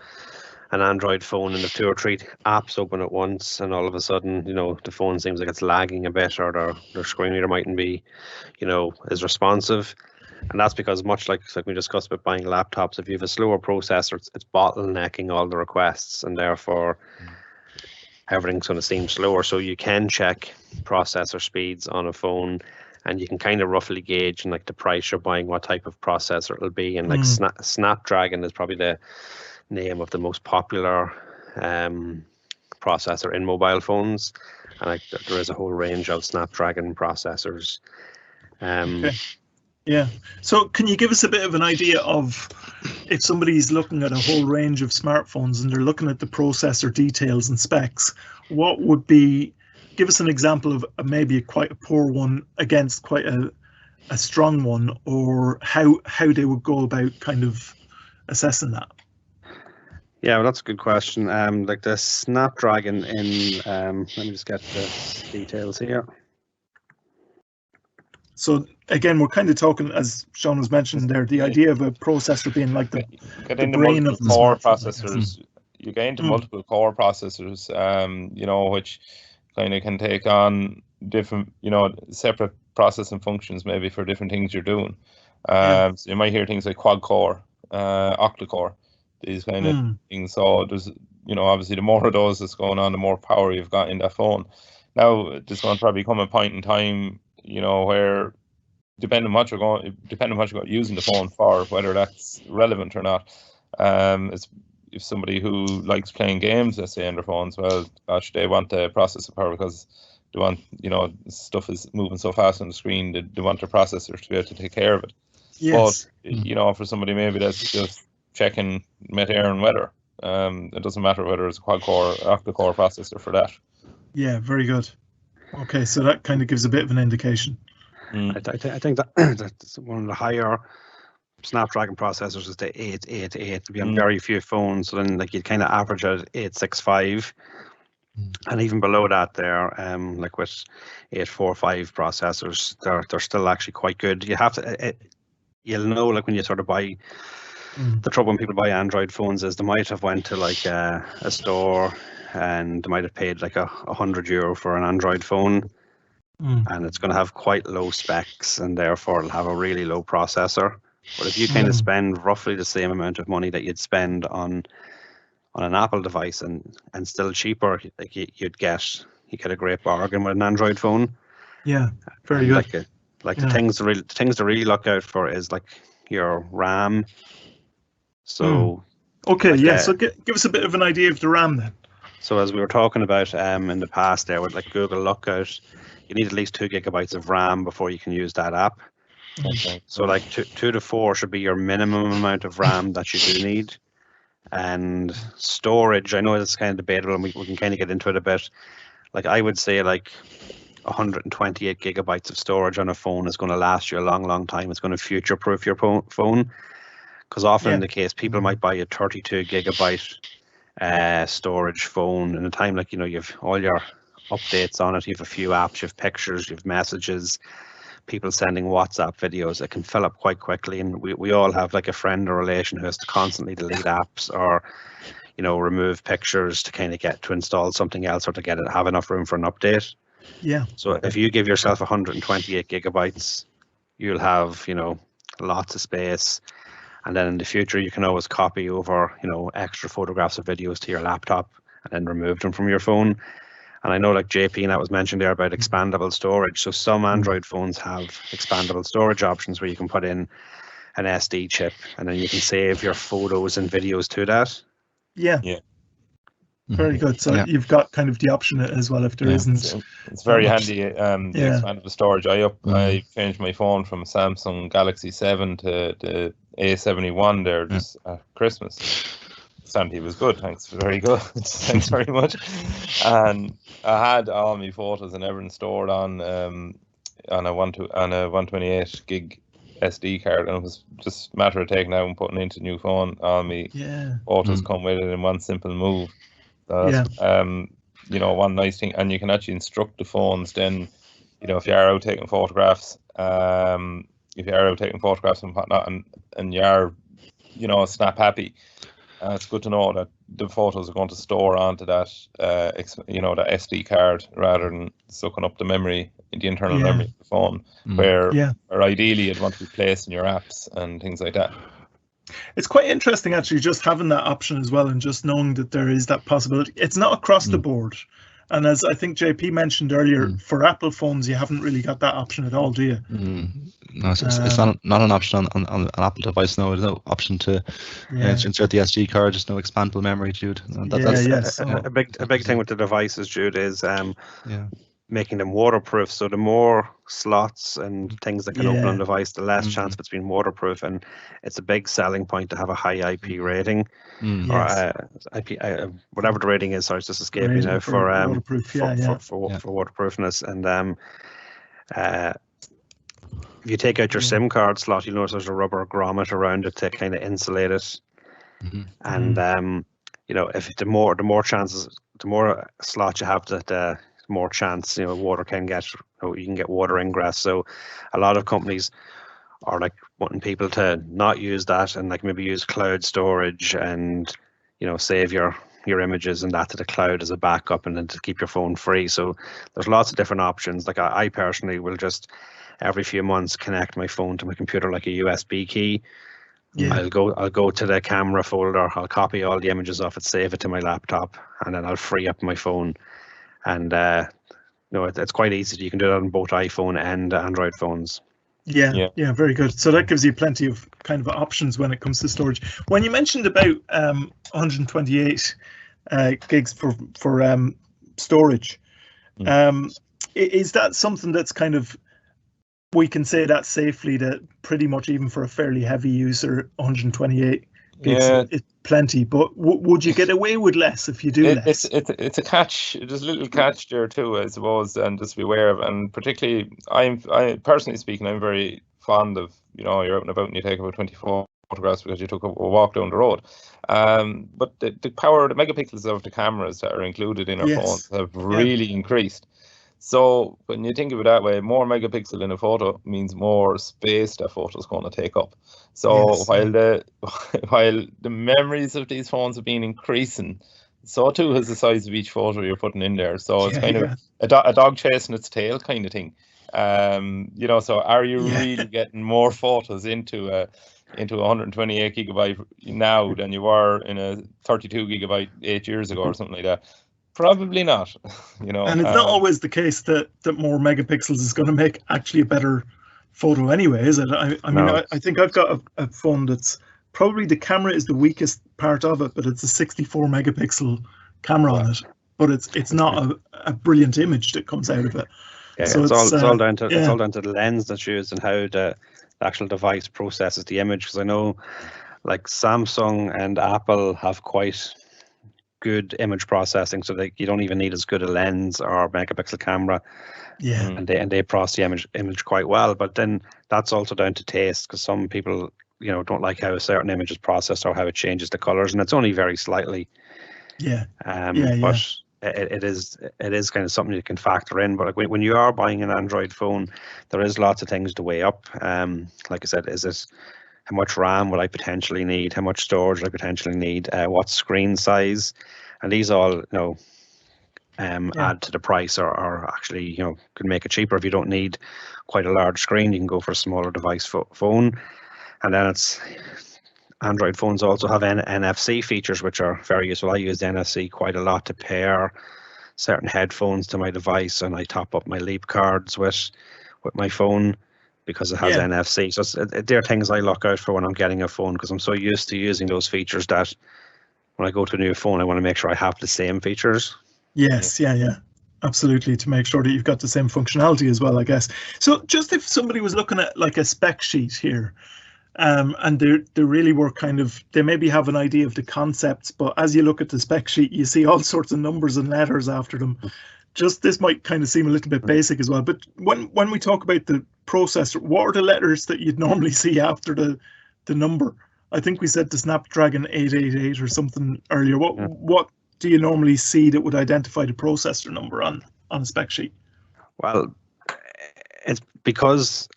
S4: Android phone and the 2 or 3 apps open at once, and all of a sudden, the phone seems like it's lagging a bit, or their screen reader mightn't be, as responsive. And that's because, much like we discussed about buying laptops, if you have a slower processor, it's bottlenecking all the requests, and therefore everything's going to seem slower. So you can check processor speeds on a phone, and you can kind of roughly gauge, and like the price you're buying, what type of processor it'll be. And like Snapdragon is probably the name of the most popular processor in mobile phones, and there is a whole range of Snapdragon processors.
S1: So can you give us a bit of an idea of, if somebody's looking at a whole range of smartphones and they're looking at the processor details and specs, what would be, give us an example of maybe quite a poor one against quite a strong one, or how they would go about kind of assessing that?
S4: Yeah, well, that's a good question. Like the Snapdragon in, let me just get the details here.
S1: So again, we're kind of talking, as Sean was mentioning there, the idea of a processor being like the brain of the
S3: core processors. You get into multiple core processors, which kind of can take on different, separate processing functions maybe for different things you're doing. So you might hear things like quad core, octa core, these kind of things. So there's, obviously the more of those that's going on, the more power you've got in that phone. Now there's going to probably come a point in time, where depending on what you're using the phone for, whether that's relevant or not. If somebody who likes playing games, let's say, on their phones, well, gosh, they want the processor power because they want, stuff is moving so fast on the screen, they want their processor to be able to take care of it.
S1: Yes.
S3: But, for somebody maybe that's just checking air and weather, it doesn't matter whether it's a quad core or octa core processor for that.
S1: Yeah, very good. Okay, so that kind of gives a bit of an indication.
S4: I think that's one of the higher Snapdragon processors is the 888. To be on very few phones, so then like you'd kind of average at 865, and even below that there, like with 845 processors, they're still actually quite good. You have to, you'll know, like when you sort of buy. The trouble when people buy Android phones is they might have went to like a store and they might have paid like €100 for an Android phone, and it's going to have quite low specs, and therefore it'll have a really low processor. But if you kind of spend roughly the same amount of money that you'd spend on an Apple device and still cheaper, like you get a great bargain with an Android phone.
S1: Yeah, very good.
S4: The things to really look out for is like your RAM. So
S1: okay, so give us a bit of an idea of the RAM then.
S4: So as we were talking about in the past there with like Google Lookout, you need at least 2 gigabytes of RAM before you can use that app.
S3: Okay.
S4: So like 2 to 4 should be your minimum amount of RAM that you do need. And storage, I know it's kind of debatable, and we can kind of get into it a bit. Like I would say like 128 gigabytes of storage on a phone is going to last you a long, long time. It's going to future-proof your phone. Because often in the case, people might buy a 32 gigabyte storage phone in a time like, you have all your updates on it, you have a few apps, you have pictures, you have messages, people sending WhatsApp videos. It can fill up quite quickly, and we all have like a friend or relation who has to constantly delete apps or remove pictures to kind of get to install something else or to have enough room for an update.
S1: Yeah.
S4: So if you give yourself 128 gigabytes, you'll have lots of space. And then in the future, you can always copy over, extra photographs or videos to your laptop and then remove them from your phone. And I know, like JP, that was mentioned there about expandable storage. So some Android phones have expandable storage options where you can put in an SD chip and then you can save your photos and videos to that.
S1: Yeah. Very good. So you've got kind of the option as well if there isn't.
S3: It's very handy. The expandable storage. I changed my phone from Samsung Galaxy 7 to the A71 there just at Christmas. Sandy was good. Thanks. Very good. Thanks very much. And I had all my photos and everything stored on a 128 gig SD card, and it was just a matter of taking out and putting into a new phone. All my photos come with it in one simple move. So that's, one nice thing, and you can actually instruct the phones then, if you are out taking photographs, and whatnot, and you are, snap happy, it's good to know that the photos are going to store onto that, that SD card rather than sucking up the memory, the internal memory of the phone, where ideally you'd want to be placed in your apps and things like that.
S1: It's quite interesting actually just having that option as well, and just knowing that there is that possibility. It's not across the board, and as I think JP mentioned earlier, for Apple phones you haven't really got that option at all, do you?
S5: No, it's not an option on an Apple device. No, there's no option to insert the SD card. There's no expandable memory, Jude.
S4: That's a big thing with the devices, Jude, is making them waterproof. So the more slots and things that can open on the device, the less chance of it's being waterproof, and it's a big selling point to have a high IP rating, or IP, whatever the rating is. Sorry, it's just escaping now for waterproof, for waterproofness. And if you take out your SIM card slot, you'll notice there's a rubber grommet around it to kind of insulate it. And if the more chances, the more slots you have, the more chance water can get, you can get water ingress. So a lot of companies are like wanting people to not use that and like maybe use cloud storage and save your images and that to the cloud as a backup, and then to keep your phone free. So there's lots of different options. Like I personally will just every few months connect my phone to my computer like a USB key. I'll go to the camera folder, I'll copy all the images off it, save it to my laptop, and then I'll free up my phone. And it's quite easy. You can do that on both iPhone and Android phones.
S1: Yeah, very good. So that gives you plenty of kind of options when it comes to storage. When you mentioned about 128 gigs for storage, is that something that's kind of, we can say that safely, that pretty much even for a fairly heavy user, 128 gigs is plenty, but would you get away with less if you do less?
S3: It's a catch. There's a little catch there too, I suppose, and just be aware of. And particularly, I personally speaking, I'm very fond of, you're out and about and you take about 24 photographs because you took a walk down the road. But the power, the megapixels of the cameras that are included in our phones have really increased. So when you think of it that way, more megapixel in a photo means more space that photo is going to take up. So while the memories of these phones have been increasing, so too has the size of each photo you're putting in there. So it's kind of a dog chasing its tail kind of thing. So are you really getting more photos into a 128 gigabyte now than you were in a 32 gigabyte 8 years ago or something like that? Probably not, And
S1: it's not always the case that more megapixels is going to make actually a better photo anyway, is it? I think I've got a phone that's probably, the camera is the weakest part of it, but it's a 64 megapixel camera on it. But it's not a brilliant image that comes out of it.
S4: Yeah,
S1: So
S4: it's all down to
S1: yeah.
S4: the lens that's used and how the actual device processes the image. Because I know, like Samsung and Apple have quite good image processing, so you don't even need as good a lens or megapixel camera.
S1: Yeah.
S4: And they process the image quite well. But then that's also down to taste, because some people, don't like how a certain image is processed or how it changes the colors, and it's only very slightly.
S1: Yeah.
S4: But it is kind of something you can factor in. But like when you are buying an Android phone, there is lots of things to weigh up. Like I said, is it how much RAM will I potentially need? How much storage will I potentially need? What screen size? And these all, add to the price, or actually, can make it cheaper. If you don't need quite a large screen, you can go for a smaller device phone. And then Android phones also have NFC features, which are very useful. I use NFC quite a lot to pair certain headphones to my device, and I top up my Leap cards with my phone because it has NFC. So they're things I look out for when I'm getting a phone, because I'm so used to using those features that when I go to a new phone, I want to make sure I have the same features.
S1: Yes, yeah, absolutely, to make sure that you've got the same functionality as well, I guess. So just if somebody was looking at like a spec sheet here, and they really were they maybe have an idea of the concepts, but as you look at the spec sheet, you see all sorts of numbers and letters after them. Just this might kind of seem a little bit basic as well, but when we talk about the processor, what are the letters that you'd normally see after the number? I think we said the Snapdragon 888 or something earlier. What do you normally see that would identify the processor number on a spec sheet?
S4: Well, it's because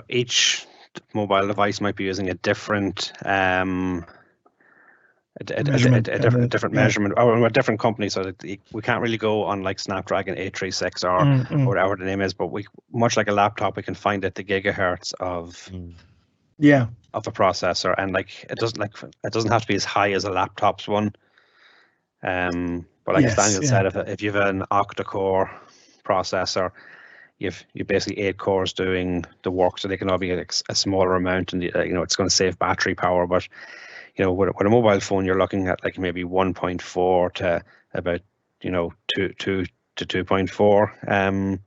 S4: each mobile device might be using a different different measurement, or a different company, so that we can't really go on like Snapdragon 836 or whatever the name is, but we, much like a laptop, we can find out the gigahertz of a processor, and like it doesn't have to be as high as a laptop's one. But like as Daniel said, if you have an octa-core processor, you've basically 8 cores doing the work, so they can all be a smaller amount, and it's going to save battery power. But with a mobile phone, you're looking at like maybe 1.4 to about 2 to 2.4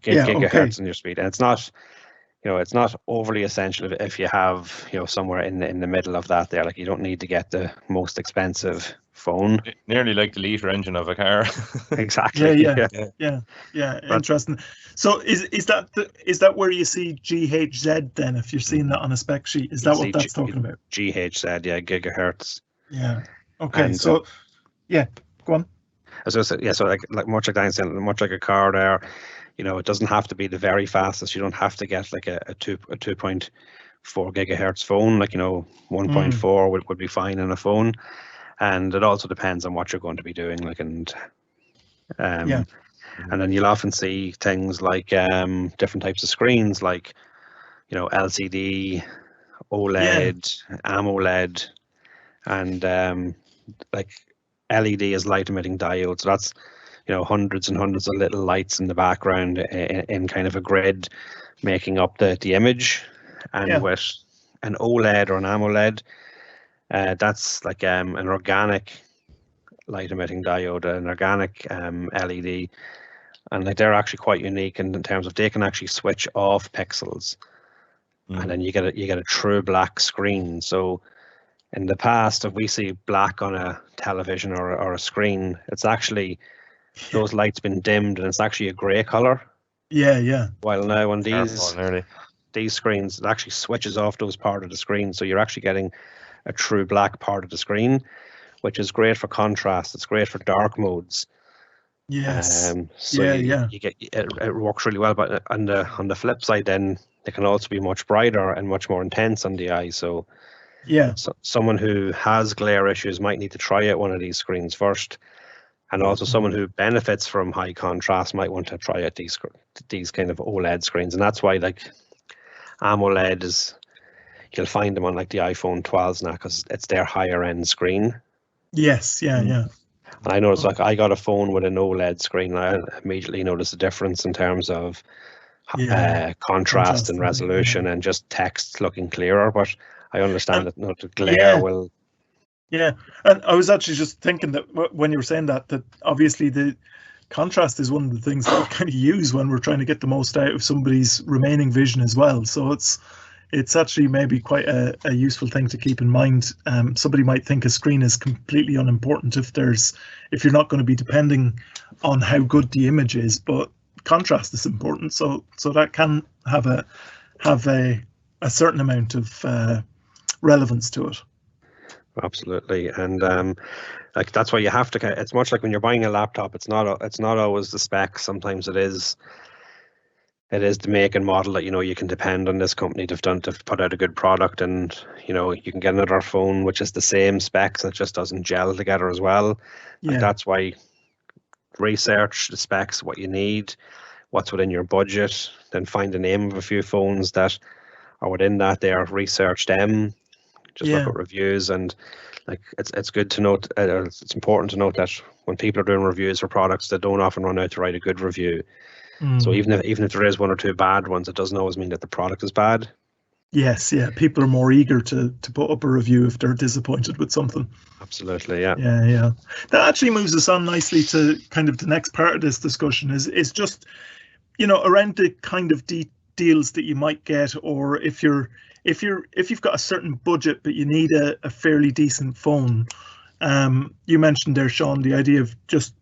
S4: gigahertz in your speed, and it's not overly essential if you have somewhere in the middle of that there. Like, you don't need to get the most expensive phone.
S3: Nearly like the liter engine of a car.
S4: Exactly.
S1: Yeah. Interesting. So is that where you see GHZ then? If you're seeing that on a spec sheet, is that what that's talking about?
S4: GHZ, gigahertz.
S1: Yeah. Okay.
S4: And,
S1: go on.
S4: As I said, so like much like Dan said, much like a car there. It doesn't have to be the very fastest. You don't have to get like a 2.4 gigahertz phone. Like 1.4 would be fine in a phone, and it also depends on what you're going to be doing. Like and then you'll often see things like different types of screens, like LCD, OLED, AMOLED, and like LED is light emitting diode. So that's hundreds and hundreds of little lights in the background in kind of a grid making up the image. And with an OLED or an AMOLED, that's like an organic light emitting diode, an organic LED, and like they're actually quite unique in terms of they can actually switch off pixels, and then you get a true black screen. So in the past, if we see black on a television or a screen, it's actually those lights been dimmed, and it's actually a grey color.
S1: Yeah.
S4: While now on these screens, it actually switches off those part of the screen, so you're actually getting a true black part of the screen, which is great for contrast. It's great for dark modes.
S1: Yes.
S4: You get it works really well. But on the flip side, then they can also be much brighter and much more intense on the eye. So someone who has glare issues might need to try out one of these screens first. And also someone who benefits from high contrast might want to try out these kind of OLED screens. And that's why like AMOLED is, you'll find them on like the iPhone 12s now, because it's their higher end screen.
S1: Yes, yeah.
S4: And I noticed, like, I got a phone with an OLED screen, and I immediately noticed a difference in terms of contrast and resolution and just text looking clearer. But I understand that the glare will...
S1: Yeah, and I was actually just thinking that when you were saying that obviously the contrast is one of the things that we kind of use when we're trying to get the most out of somebody's remaining vision as well. So it's actually maybe quite a useful thing to keep in mind. Somebody might think a screen is completely unimportant if you're not going to be depending on how good the image is, but contrast is important. So that can have a certain amount of relevance to it.
S4: Absolutely, and like that's why you have to. It's much like when you're buying a laptop. It's not always the specs. Sometimes it is the make and model that you can depend on this company to put out a good product, and you can get another phone which is the same specs and it just doesn't gel together as well.
S1: Yeah.
S4: Like that's why research the specs, what you need, what's within your budget, then find the name of a few phones that are within that there, research them, just look at reviews, and like it's good to note, it's important to note that when people are doing reviews for products, they don't often run out to write a good review. So even if there is one or two bad ones, it doesn't always mean that the product is bad.
S1: Yes, yeah, people are more eager to put up a review if they're disappointed with something.
S4: Absolutely, yeah.
S1: Yeah. That actually moves us on nicely to kind of the next part of this discussion is just, around the kind of deals that you might get, or if you've got a certain budget but you need a fairly decent phone. You mentioned there, Sean, the idea of just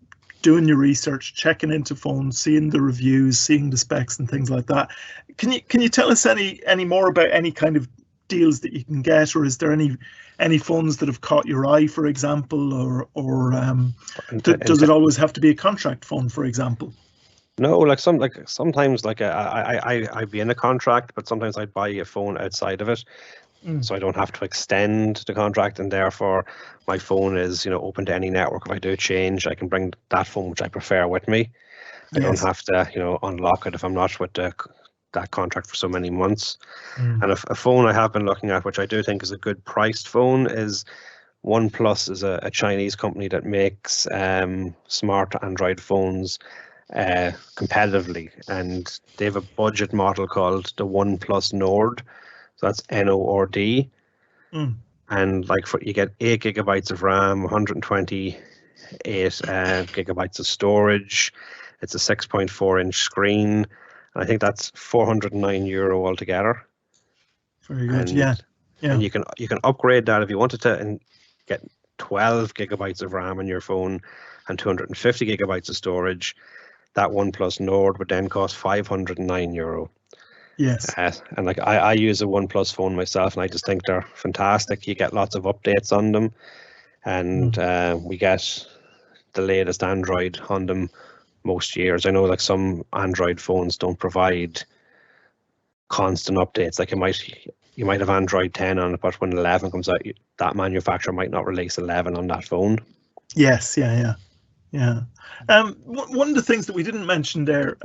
S1: doing your research, checking into phones, seeing the reviews, seeing the specs and things like that. Can you tell us any more about any kind of deals that you can get, or is there any phones that have caught your eye, for example, or does it always have to be a contract phone, for example?
S4: No, sometimes I'd be in a contract, but sometimes I'd buy a phone outside of it. So I don't have to extend the contract, and therefore my phone is open to any network. If I do change, I can bring that phone which I prefer with me. I don't have to unlock it if I'm not with that contract for so many months. And a phone I have been looking at, which I do think is a good priced phone, is OnePlus. Is a Chinese company that makes smart Android phones competitively, and they have a budget model called the OnePlus Nord. So that's Nord. And you get 8 gigabytes of RAM, 128 gigabytes of storage. It's a 6.4-inch screen. And I think that's €409 altogether.
S1: Very good.
S4: And, and you can upgrade that if you wanted to, and get 12 gigabytes of RAM in your phone and 250 gigabytes of storage. That OnePlus Nord would then cost €509.
S1: Yes.
S4: And I use a OnePlus phone myself, and I just think they're fantastic. You get lots of updates on them, and we get the latest Android on them most years. I know some Android phones don't provide constant updates. You might have Android 10 on it, but when 11 comes out, that manufacturer might not release 11 on that phone.
S1: Yes, yeah. One of the things that we didn't mention there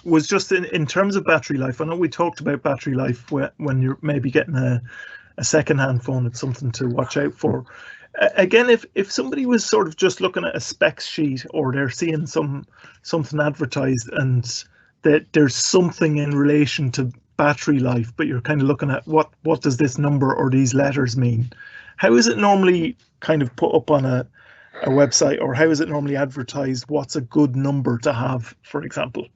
S1: was just in terms of battery life. I know we talked about battery life when you're maybe getting a second-hand phone. It's something to watch out for. Again, if somebody was sort of just looking at a specs sheet, or they're seeing something advertised and that there's something in relation to battery life, but you're kind of looking at what does this number or these letters mean? How is it normally kind of put up on a website, or how is it normally advertised? What's a good number to have, for example?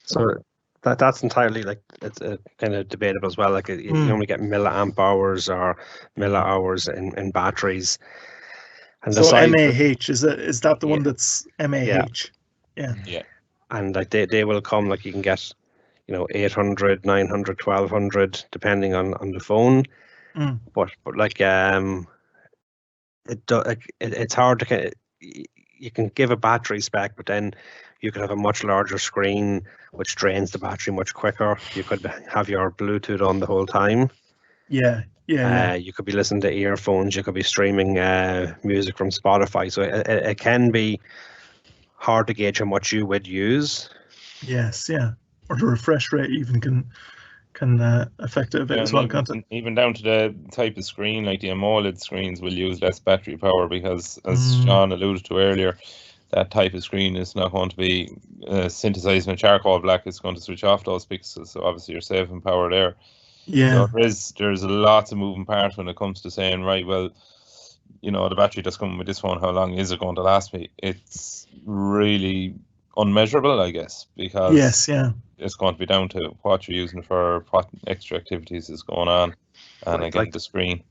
S4: So that's entirely it's kind of debatable as well. You only get milliamp hours or hours in batteries. And
S1: so MAH is that the one that's MAH? Yeah.
S4: And they will come, you can get 800, 900, 1200 depending on the phone. But it's hard to you can give a battery spec, but then you could have a much larger screen which drains the battery much quicker. You could have your Bluetooth on the whole time.
S1: Yeah.
S4: You could be listening to earphones. You could be streaming music from Spotify. So it can be hard to gauge how much you would use.
S1: Yes, yeah. Or the refresh rate even can affect it a bit as well, can't it?
S3: Even down to the type of screen, like the AMOLED screens will use less battery power because, as Sean alluded to earlier, that type of screen is not going to be synthesized in a charcoal black. It's going to switch off those pixels, so obviously you're saving power there.
S1: Yeah.
S3: So there's lots of moving parts when it comes to saying, right, well, the battery that's coming with this phone, how long is it going to last me? It's really unmeasurable, I guess, because it's going to be down to what you're using for what extra activities is going on, and again the screen.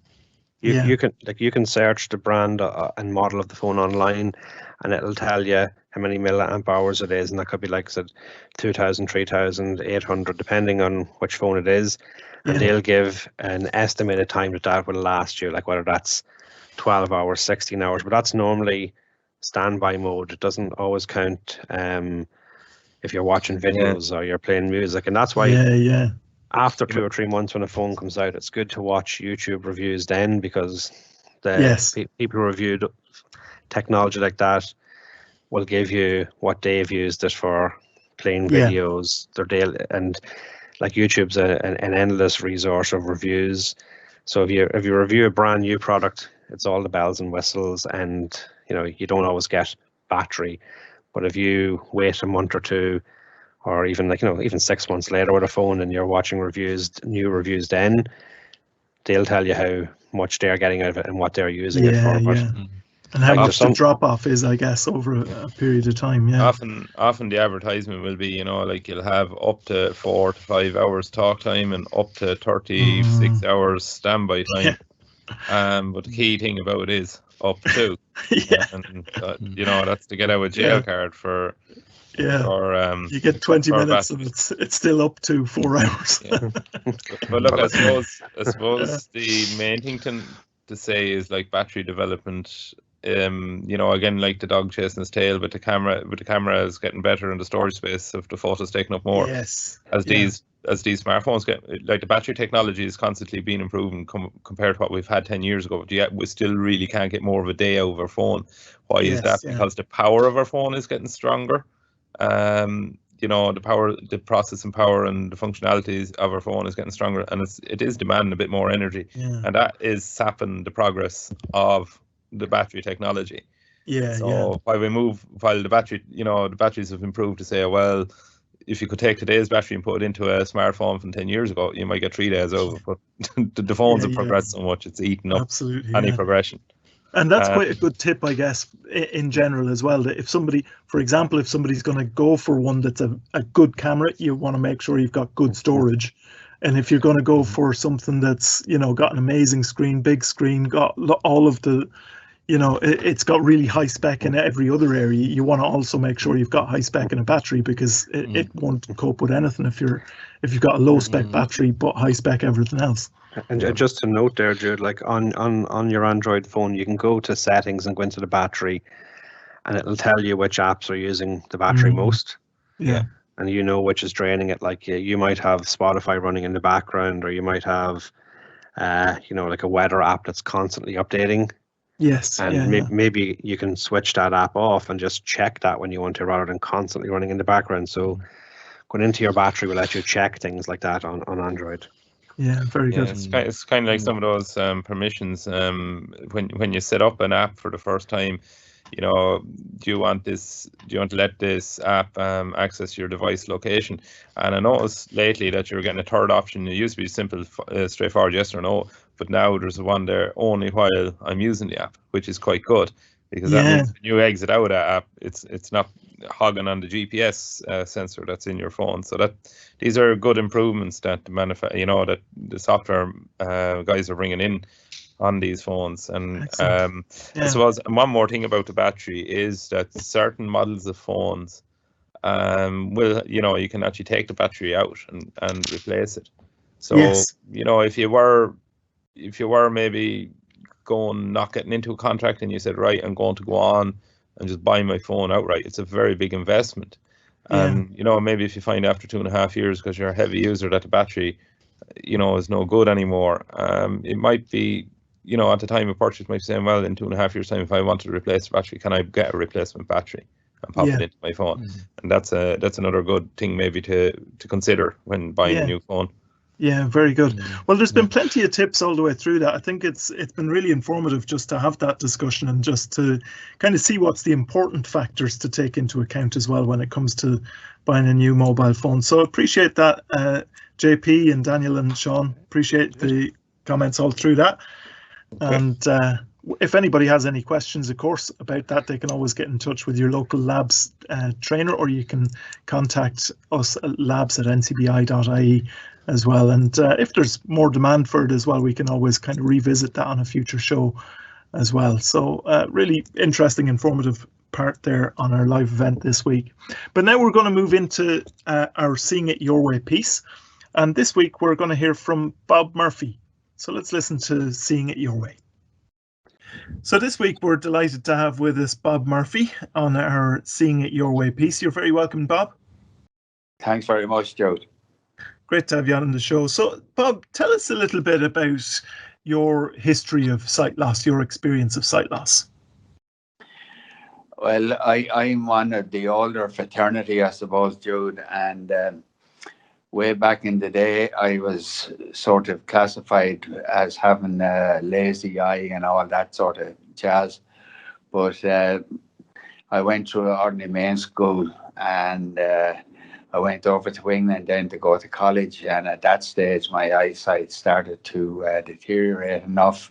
S4: You can search the brand and model of the phone online, and it'll tell you how many milliamp hours it is, and that could be, like I said, 2,000, 3,000, 800, depending on which phone it is. And they'll give an estimated time that will last you, like whether that's 12 hours, 16 hours, but that's normally standby mode. It doesn't always count if you're watching videos or you're playing music, and that's why after 2 or 3 months when a phone comes out, it's good to watch YouTube reviews then, because people who reviewed technology like that will give you what they've used it for, playing videos, their daily, and like YouTube's an endless resource of reviews. So if you review a brand new product, it's all the bells and whistles, and you don't always get battery. But if you wait a month or two, or even even 6 months later with a phone, and you're watching new reviews, then they'll tell you how much they're getting out of it and what they're using it for.
S1: And how much the drop off is, I guess, over a period of time.
S3: Often the advertisement will be, like you'll have up to 4 to 5 hours talk time and up to 36 hours standby time. But the key thing about it is up to. And that's to get out of jail card for. Or
S1: you get 20 minutes and it's still up to 4 hours.
S3: But look, I suppose the main thing to say is, like, battery development. Again, like the dog chasing his tail, but the camera is getting better, and the storage space of the photos taking up more. As these smartphones get, like, the battery technology is constantly being improved compared to what we've had 10 years ago. But yet we still really can't get more of a day out of our phone. Why is that? Because the power of our phone is getting stronger. The processing power and the functionalities of our phone is getting stronger, and it is demanding a bit more energy, and that is sapping the progress of the battery technology. While the battery, the batteries have improved to say, well, if you could take today's battery and put it into a smartphone from 10 years ago, you might get 3 days over. But the phones have progressed so much, it's eaten up any progression.
S1: And that's quite a good tip, I guess, in general as well. That if somebody, for example, if somebody's going to go for one that's a good camera, you want to make sure you've got good storage. And if you're going to go for something that's, got an amazing screen, big screen, got all of the, it's got really high spec in every other area, you want to also make sure you've got high spec in a battery, because it won't cope with anything if you've got a low spec battery but high spec everything else.
S4: And just to note there, Jude, like on your Android phone, you can go to settings and go into the battery, and it'll tell you which apps are using the battery most. And which is draining it. Like you might have Spotify running in the background, or you might have, like a weather app that's constantly updating. And maybe you can switch that app off and just check that when you want to, rather than constantly running in the background. So going into your battery will let you check things like that on Android.
S1: Yeah, very good.
S3: It's kind of like some of those permissions. When you set up an app for the first time, do you want to let this app access your device location? And I noticed lately that you're getting a third option. It used to be simple, straightforward, yes or no, but now there's one there, only while I'm using the app, which is quite good, because that means when you exit out of that app, it's not hogging on the GPS sensor that's in your phone. So that these are good improvements that that the software guys are bringing in on these phones. And I suppose one more thing about the battery is that certain models of phones will, you can actually take the battery out and replace it. So if you were maybe not getting into a contract, and you said, right, I'm going to go on and just buy my phone outright, it's a very big investment. And maybe if you find after 2.5 years, because you're a heavy user, that the battery is no good anymore, it might be, at the time of purchase, might be saying, well, in 2.5 years time, if I want to replace the battery, can I get a replacement battery and pop it into my phone? And that's another good thing maybe to consider when buying a new phone.
S1: Yeah, very good. Well, there's been plenty of tips all the way through that. I think it's been really informative just to have that discussion, and just to kind of see what's the important factors to take into account as well when it comes to buying a new mobile phone. So appreciate that, JP and Daniel and Sean. Appreciate the comments all through that. And if anybody has any questions, of course, about that, they can always get in touch with your local labs trainer, or you can contact us at labs@ncbi.ie as well. And if there's more demand for it as well, we can always kind of revisit that on a future show as well. So really interesting, informative part there on our live event this week. But now we're going to move into our Seeing It Your Way piece. And this week we're going to hear from Bob Murphy. So let's listen to Seeing It Your Way. So this week we're delighted to have with us Bob Murphy on our Seeing It Your Way piece. You're very welcome, Bob.
S6: Thanks very much, Joe.
S1: Great to have you on the show. So Bob, tell us a little bit about your history of sight loss, your experience of sight loss.
S6: Well, I'm one of the older fraternity, I suppose, Jude, and way back in the day, I was sort of classified as having a lazy eye and all that sort of jazz. But I went through ordinary main school, and I went over to England then to go to college. And at that stage, my eyesight started to deteriorate enough.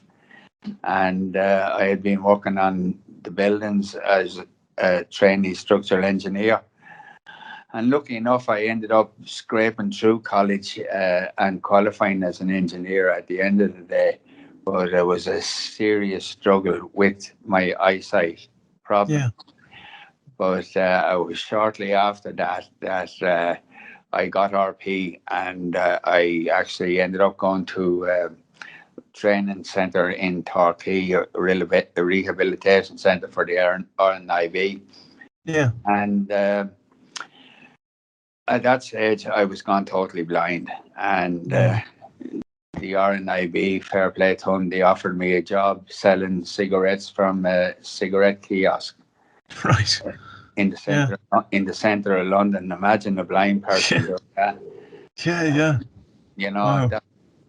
S6: And I had been working on the buildings as a trainee structural engineer. And lucky enough, I ended up scraping through college and qualifying as an engineer at the end of the day. But there was a serious struggle with my eyesight problem.
S1: Yeah.
S6: But it was shortly after that I got RP, and I actually ended up going to a training centre in Torquay, a rehabilitation centre for the RNIB.
S1: Yeah.
S6: And at that stage, I was gone totally blind. And the RNIB, fair play to them, they offered me a job selling cigarettes from a cigarette kiosk.
S1: Right.
S6: In the centre of London. Imagine a blind person doing that.
S1: Yeah.
S6: You know,
S1: Wow.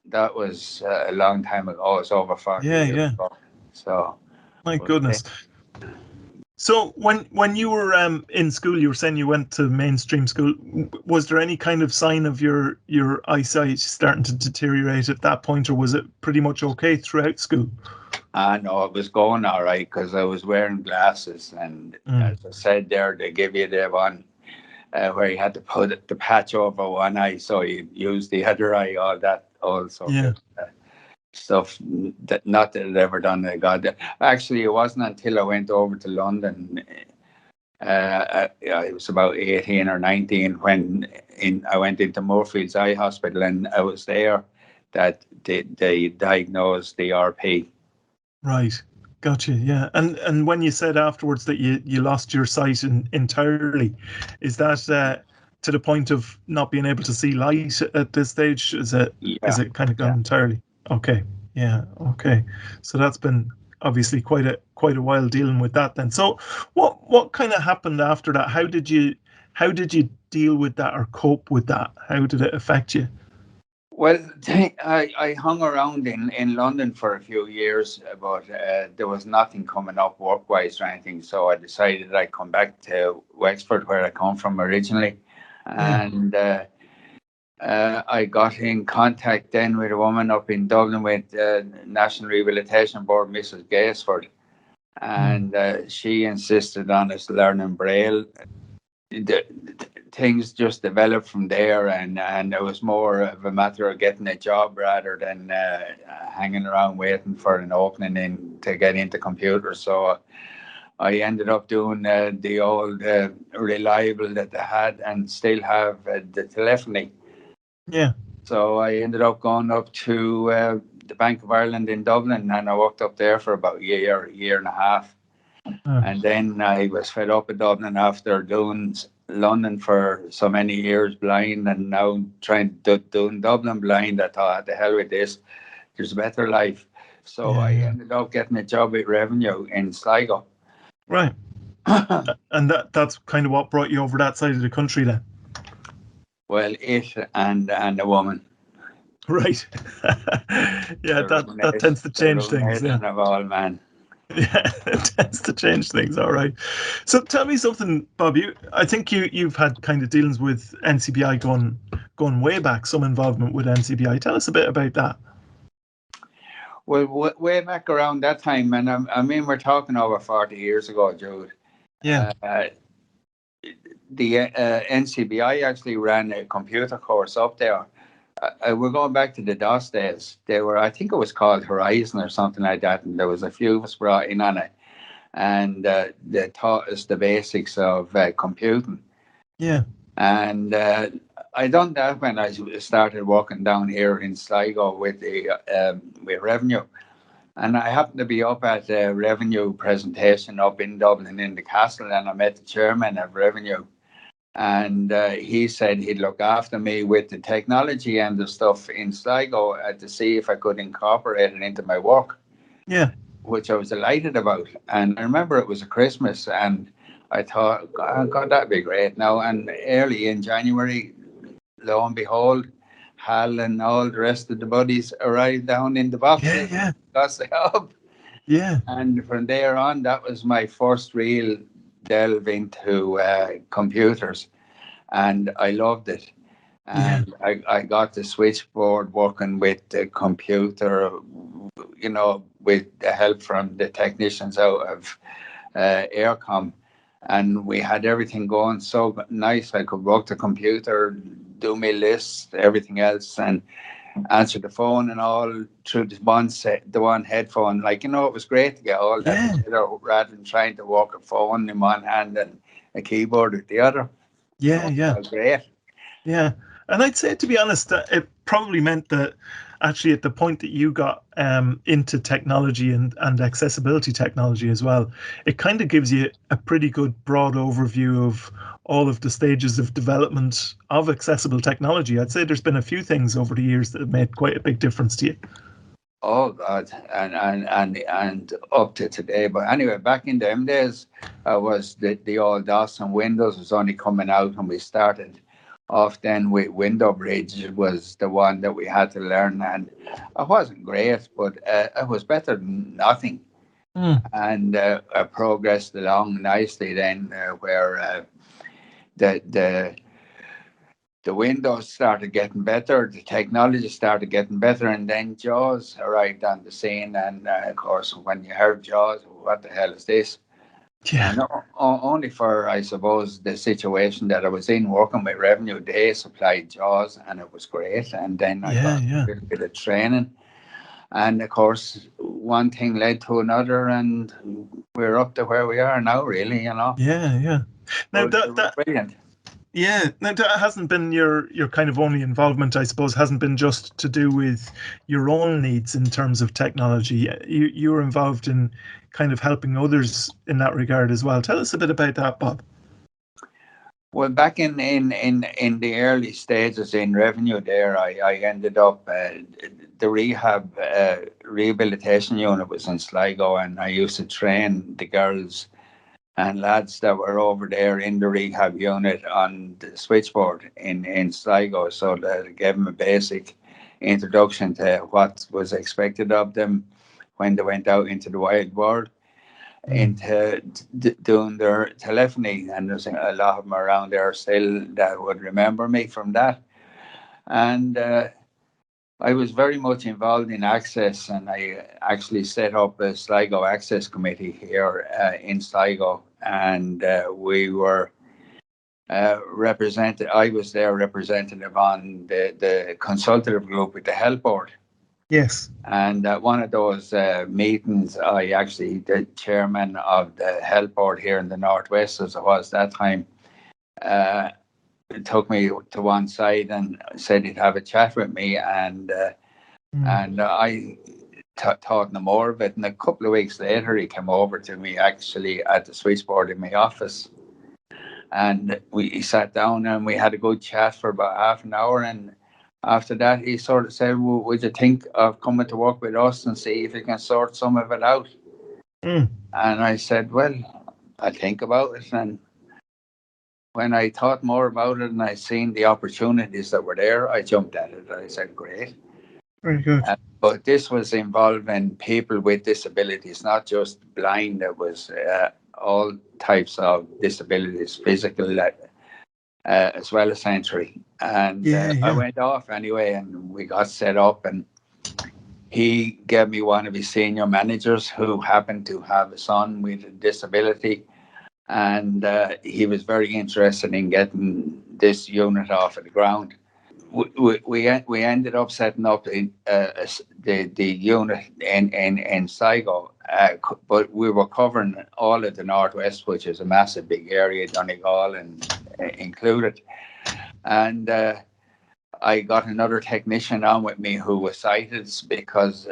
S6: that was a long time ago. It's over 40 years ago. So,
S1: my goodness. So when you were in school, you were saying you went to mainstream school. Was there any kind of sign of your eyesight starting to deteriorate at that point, or was it pretty much okay throughout school?
S6: No, it was going all right because I was wearing glasses, and as I said there, they give you the one where you had to put the patch over one eye, so you use the other eye. All that also.
S1: Yeah.
S6: Stuff that not that I'd ever done. I got that. Actually, it wasn't until I went over to London. I was about 18 or 19 when I went into Moorfields Eye Hospital, and I was there that they diagnosed the RP.
S1: Right, gotcha. Yeah, and when you said afterwards that you lost your sight entirely, is that to the point of not being able to see light at this stage? Is it kind of gone entirely? Okay, yeah, okay. So that's been obviously quite a while dealing with that then. So what kind of happened after that? How did you deal with that or cope with that? How did it affect you?
S6: Well, I hung around in London for a few years, but there was nothing coming up work-wise or anything. So I decided I'd come back to Wexford, where I come from originally. And I got in contact then with a woman up in Dublin with National Rehabilitation Board, Mrs. Gaisford. And she insisted on us learning Braille. Things just developed from there, and it was more of a matter of getting a job rather than hanging around waiting for an opening to get into computers. So I ended up doing the old reliable that they had and still have the telephony. Yeah. So I ended up going up to the Bank of Ireland in Dublin, and I worked up there for about a year and a half. And then I was fed up with Dublin after doing London for so many years blind, and now trying to do Dublin blind. I thought, the hell with this, there's a better life. So I ended up getting a job at Revenue in Sligo.
S1: Right. And that's kind of what brought you over that side of the country then?
S6: Well, it and a woman.
S1: Right. Yeah, that tends to change things. Yeah.
S6: Of all, man.
S1: Yeah, it tends to change things. All right. So tell me something, Bob. I think you've had kind of dealings with NCBI going way back, some involvement with NCBI. Tell us a bit about that.
S6: Well, way back around that time, and I mean, we're talking over 40 years ago, Jude.
S1: Yeah.
S6: The NCBI actually ran a computer course up there. We're going back to the DOS days. I think it was called Horizon or something like that, and there was a few of us brought in on it, and they taught us the basics of computing.
S1: Yeah.
S6: And I done that when I started working down here in Sligo with with revenue. And I happened to be up at a revenue presentation up in Dublin in the castle, and I met the chairman of revenue. And he said he'd look after me with the technology and the stuff in Sligo to see if I could incorporate it into my work.
S1: Yeah.
S6: Which I was delighted about. And I remember it was a Christmas, and I thought, God, that'd be great now. And early in January, lo and behold, Hal and all the rest of the buddies arrived down in the boxes.
S1: Yeah.
S6: Got the job.
S1: Yeah.
S6: And from there on, that was my first real delve into computers, and I loved it. And I got the switchboard working with the computer, with the help from the technicians out of Aircom. And we had everything going so nice. I could work the computer, do my lists, everything else, and answer the phone and all through the one headphone. It was great to get all that together rather than trying to work a phone in one hand and a keyboard with the other.
S1: Yeah.
S6: That was great.
S1: Yeah. And I'd say, to be honest, that it probably meant that actually at the point that you got into technology and accessibility technology as well, it kind of gives you a pretty good broad overview of all of the stages of development of accessible technology. I'd say there's been a few things over the years that have made quite a big difference to you.
S6: Oh God, and up to today. But anyway, back in them days, was the old DOS and Windows was only coming out, and we started off then with Window Bridge was the one that we had to learn, and it wasn't great, but it was better than nothing. And I progressed along nicely then, where the Windows started getting better, the technology started getting better, and then JAWS arrived on the scene. And of course, when you heard JAWS, what the hell is this?
S1: Yeah.
S6: And only for, I suppose, the situation that I was in working with revenue, they supplied JAWS, and it was great. And then I got a little bit of training. And of course, one thing led to another, and we're up to where we are now, really,
S1: Yeah. Now
S6: that brilliant.
S1: Yeah, now that hasn't been your kind of only involvement, I suppose, hasn't been just to do with your own needs in terms of technology. You were involved in kind of helping others in that regard as well. Tell us a bit about that, Bob.
S6: Well, back in the early stages in revenue there, I ended up, the rehabilitation unit was in Sligo, and I used to train the girls and lads that were over there in the rehab unit on the switchboard in Sligo, so that I gave them a basic introduction to what was expected of them when they went out into the wild world, into doing their telephony. And there's a lot of them around there still that would remember me from that. And I was very much involved in access, and I actually set up a Sligo Access Committee here in Sligo, and we were represented. I was their representative on the consultative group with the health board.
S1: Yes.
S6: And at one of those meetings, I actually, the chairman of the health board here in the Northwest, as it was that time, took me to one side and said he'd have a chat with me, and I taught him more of it. And a couple of weeks later, he came over to me actually at the switchboard in my office, and he sat down and we had a good chat for about half an hour. And after that, he sort of said, well, would you think of coming to work with us and see if you can sort some of it out? And I said, well, I'll think about it. And when I thought more about it and I seen the opportunities that were there, I jumped at it. I said, great.
S1: Very good.
S6: But this was involving people with disabilities, not just blind. It was all types of disabilities, physical as well as sensory. And I went off anyway, and we got set up. And he gave me one of his senior managers who happened to have a son with a disability, and he was very interested in getting this unit off of the ground. We ended up setting up the unit in Sligo, but we were covering all of the northwest, which is a massive big area, Donegal and included. And I got another technician on with me who was sighted, because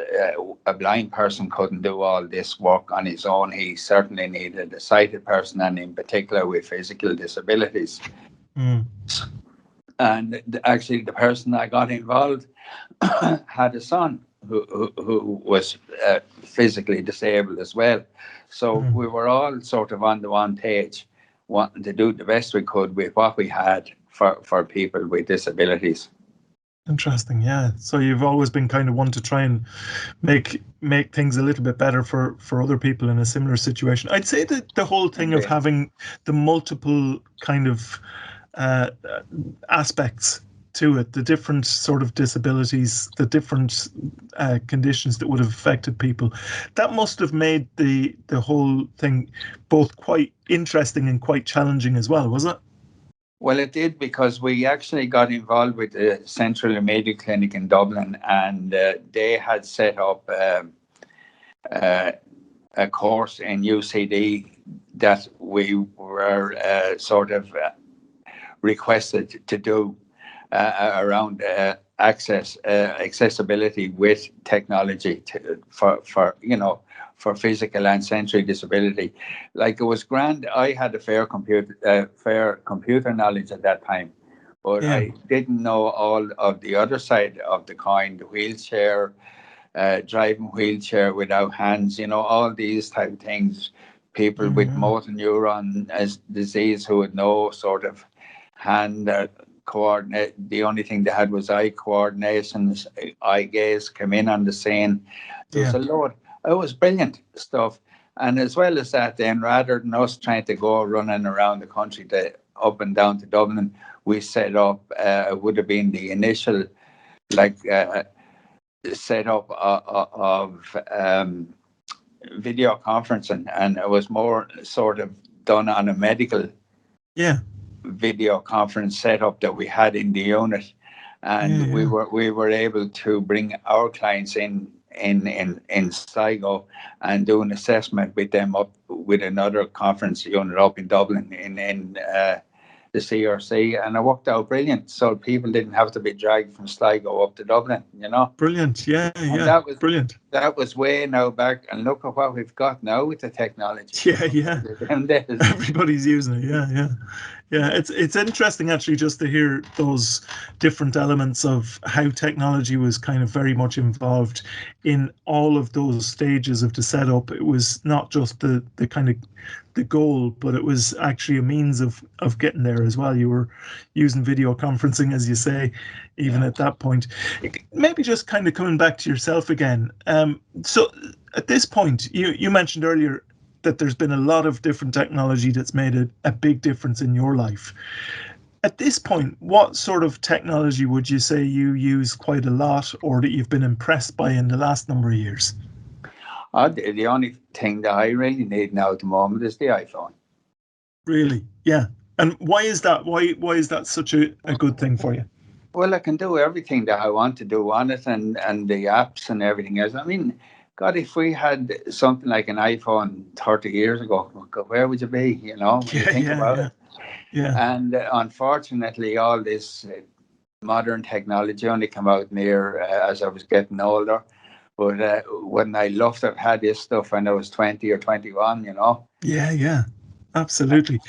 S6: a blind person couldn't do all this work on his own. He certainly needed a sighted person, and in particular with physical disabilities. And actually, the person I got involved had a son who was physically disabled as well. So we were all sort of on the one page, wanting to do the best we could with what we had for people with disabilities.
S1: Interesting, yeah. So you've always been kind of one to try and make things a little bit better for other people in a similar situation. I'd say that the whole thing of having the multiple kind of aspects to it, the different sort of disabilities, the different conditions that would have affected people, that must have made the whole thing both quite interesting and quite challenging as well, was it?
S6: Well, it did, because we actually got involved with the Central Immediate Clinic in Dublin, and they had set up a course in UCD that we were sort of requested to do around accessibility with technology for physical and sensory disability. Like, it was grand. I had a fair computer knowledge at that time, but I didn't know all of the other side of the coin, the wheelchair, driving wheelchair without hands, all these type of things. People with motor neuron disease who had no sort of hand coordinate. The only thing they had was eye coordination, eye gaze came in on the scene. There was a load. It was brilliant stuff. And as well as that, then, rather than us trying to go running around the country up and down to Dublin, we set up, would have been the initial, setup of video conferencing, and it was more sort of done on a medical video conference setup that we had in the unit, and we were able to bring our clients in Sligo and do an assessment with them up with another conference unit up in Dublin in the CRC, and it worked out brilliant. So people didn't have to be dragged from Sligo up to Dublin,
S1: Brilliant,
S6: that was
S1: brilliant.
S6: That was way now back, and look at what we've got now with the technology.
S1: Everybody's using it. Yeah, it's interesting actually just to hear those different elements of how technology was kind of very much involved in all of those stages of the setup. It was not just the kind of the goal, but it was actually a means of getting there as well. You were using video conferencing, as you say, even at that point. Maybe just kind of coming back to yourself again. So at this point, you mentioned earlier that there's been a lot of different technology that's made a big difference in your life. At this point, what sort of technology would you say you use quite a lot, or that you've been impressed by in the last number of years?
S6: The only thing that I really need now at the moment is the iPhone.
S1: Really? Yeah. And why is that? Why is that such a good thing for you?
S6: Well, I can do everything that I want to do on it, and the apps and everything else. I mean, God, if we had something like an iPhone 30 years ago, where would you be? When you think about it.
S1: Yeah.
S6: And unfortunately, all this modern technology only came out near as I was getting older. But when I loved to have had this stuff when I was 20 or 21,
S1: Yeah, absolutely.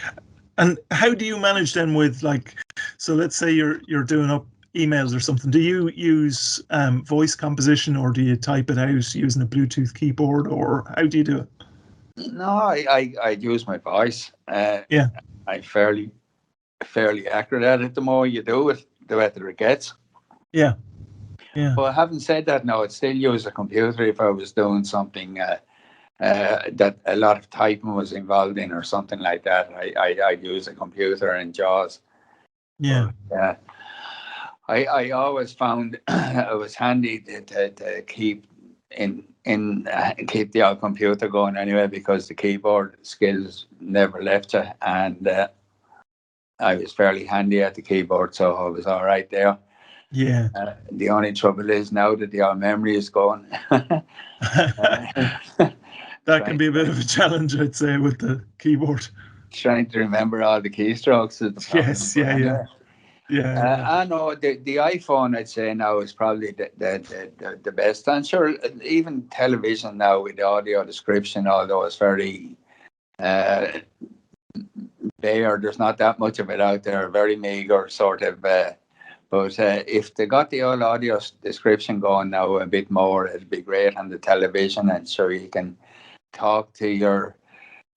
S1: And how do you manage then with, so let's say you're doing up emails or something. Do you use voice composition, or do you type it out using a Bluetooth keyboard, or how do you do it?
S6: No, I use my voice. I'm fairly accurate at it. The more you do it, the better it gets.
S1: Yeah.
S6: But having said that, no, I'd still use a computer if I was doing something that a lot of typing was involved in or something like that. I'd use a computer and JAWS.
S1: Yeah.
S6: I always found it was handy to keep keep the old computer going anyway, because the keyboard skills never left you, and I was fairly handy at the keyboard, so I was all right there.
S1: Yeah.
S6: The only trouble is now that the old memory is gone.
S1: That can be a bit of a challenge, I'd say, with the keyboard.
S6: Trying to remember all the keystrokes is the problem.
S1: Yes, yeah.
S6: I know the iPhone, I'd say now, is probably the best. I'm sure even television now with the audio description, although it's very bare, there's not that much of it out there, very meager sort of. But if they got the old audio description going now a bit more, it'd be great on the television, and so you can talk to your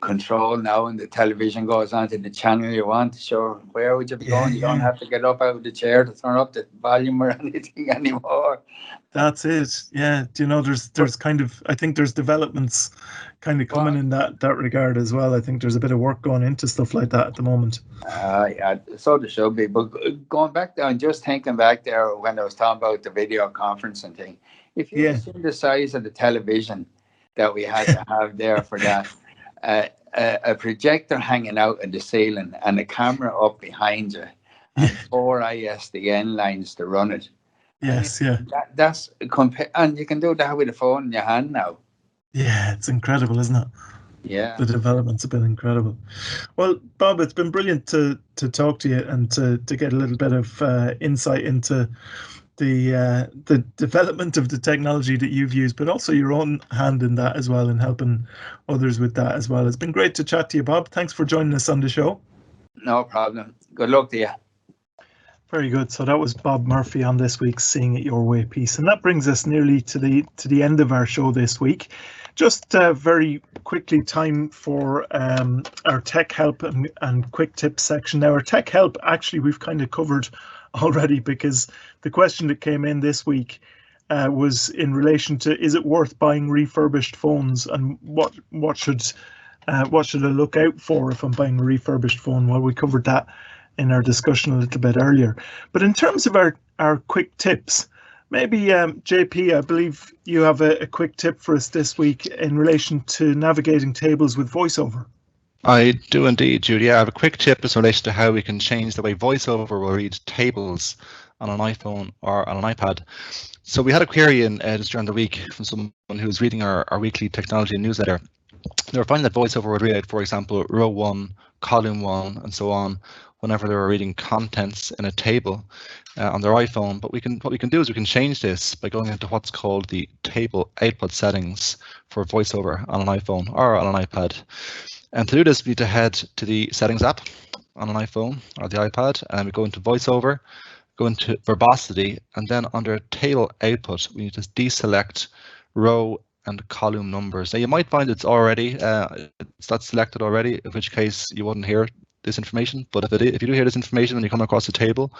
S6: control now, and the television goes on to the channel you want. Sure, where would you be going? You don't have to get up out of the chair to turn up the volume or anything anymore.
S1: That's it. Yeah. Do you know, there's kind of, I think there's developments kind of coming in that regard as well. I think there's a bit of work going into stuff like that at the moment.
S6: Yeah, so there should be. But going back there, and just thinking back there when I was talking about the video conferencing thing, if you see the size of the television that we had to have there for that, a projector hanging out in the ceiling and a camera up behind you, and 4 ISDN lines to run it.
S1: Yes,
S6: that's and you can do that with a phone in your hand now.
S1: Yeah, it's incredible, isn't it?
S6: Yeah,
S1: the developments have been incredible. Well, Bob, it's been brilliant to talk to you and to get a little bit of insight into the development of the technology that you've used, but also your own hand in that as well, and helping others with that as well. It's been great to chat to you, Bob. Thanks for joining us on the show.
S6: No problem. Good luck to you.
S1: Very good. So that was Bob Murphy on this week's Seeing It Your Way piece, and that brings us nearly to the end of our show this week. Just very quickly, time for our tech help and quick tips section. Now, our tech help, actually, we've kind of covered already, because the question that came in this week was in relation to, is it worth buying refurbished phones, and what should I look out for if I'm buying a refurbished phone? Well, we covered that in our discussion a little bit earlier. But in terms of our quick tips, maybe JP, I believe you have a quick tip for us this week in relation to navigating tables with VoiceOver.
S5: I do indeed, Judy. Yeah, I have a quick tip in relation to how we can change the way VoiceOver will read tables on an iPhone or on an iPad. So we had a query in just during the week from someone who was reading our weekly technology newsletter. They were finding that VoiceOver would read out, for example, row 1, column 1, and so on, whenever they were reading contents in a table on their iPhone. But what we can do is we can change this by going into what's called the table output settings for VoiceOver on an iPhone or on an iPad. And to do this, we need to head to the settings app on an iPhone or the iPad, and we go into VoiceOver, go into verbosity, and then under table output, we need to deselect row and column numbers. Now you might find it's already it's not selected already, in which case you wouldn't hear this information. But if you do hear this information when you come across the table,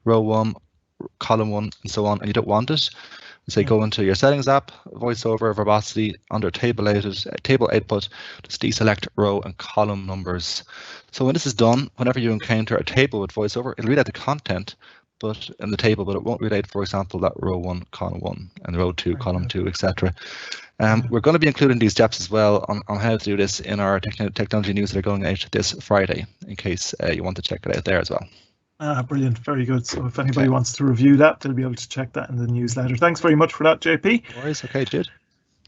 S5: row 1, column 1, and so on, and you don't want it, say go into your settings app, VoiceOver, verbosity, under table output, just deselect row and column numbers. So when this is done, whenever you encounter a table with VoiceOver, it'll read out the content but in the table, but it won't read out, for example, that row 1, column 1, and row 2, column 2, etc. We're going to be including these steps as well on how to do this in our technology news that are going out this Friday, in case you want to check it out there as well.
S1: Brilliant, very good. So if anybody wants to review that, they'll be able to check that in the newsletter. Thanks very much for that, JP.
S5: No worries. Okay, Jude.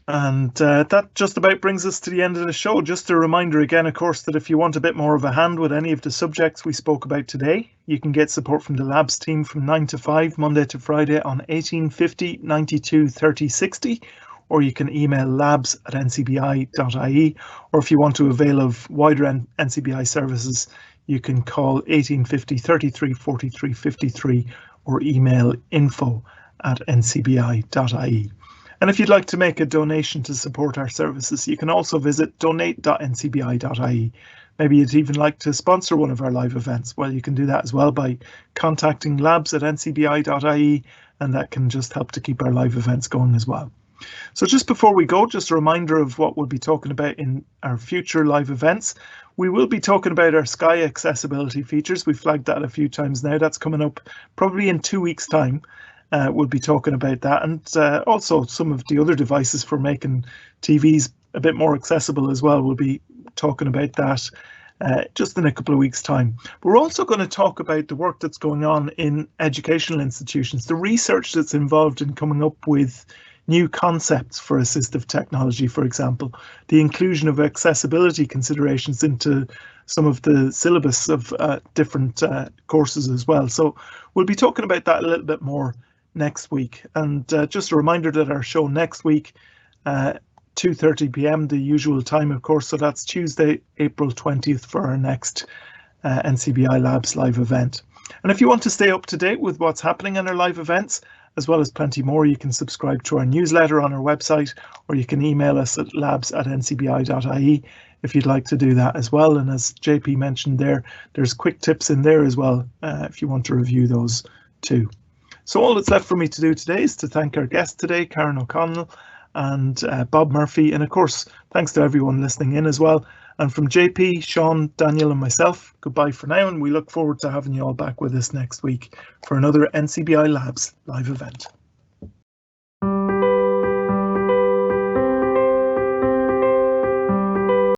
S1: And that just about brings us to the end of the show. Just a reminder again, of course, that if you want a bit more of a hand with any of the subjects we spoke about today, you can get support from the Labs team from 9 to 5, Monday to Friday on 1850 92 30 60, or you can email labs@ncbi.ie, or if you want to avail of wider NCBI services, you can call 1850 33 43 53 or email info@ncbi.ie. And if you'd like to make a donation to support our services, you can also visit donate.ncbi.ie. Maybe you'd even like to sponsor one of our live events. Well, you can do that as well by contacting labs@ncbi.ie, and that can just help to keep our live events going as well. So just before we go, just a reminder of what we'll be talking about in our future live events. We will be talking about our Sky accessibility features. We've flagged that a few times now. That's coming up probably in 2 weeks' time. we'll be talking about that, and also some of the other devices for making TVs a bit more accessible as well. We'll be talking about that just in a couple of weeks' time. We're also going to talk about the work that's going on in educational institutions, the research that's involved in coming up with new concepts for assistive technology, for example, the inclusion of accessibility considerations into some of the syllabus of different courses as well. So we'll be talking about that a little bit more next week. And just a reminder that our show next week, 2:30 p.m, the usual time, of course, so that's Tuesday, April 20th for our next NCBI Labs live event. And if you want to stay up to date with what's happening in our live events, as well as plenty more, you can subscribe to our newsletter on our website, or you can email us at labs@ncbi.ie if you'd like to do that as well. And as JP mentioned there, there's quick tips in there as well if you want to review those too. So all that's left for me to do today is to thank our guest today, Karen O'Connell and Bob Murphy. And of course, thanks to everyone listening in as well. And from JP, Sean, Daniel and myself, goodbye for now, and we look forward to having you all back with us next week for another NCBI Labs live event.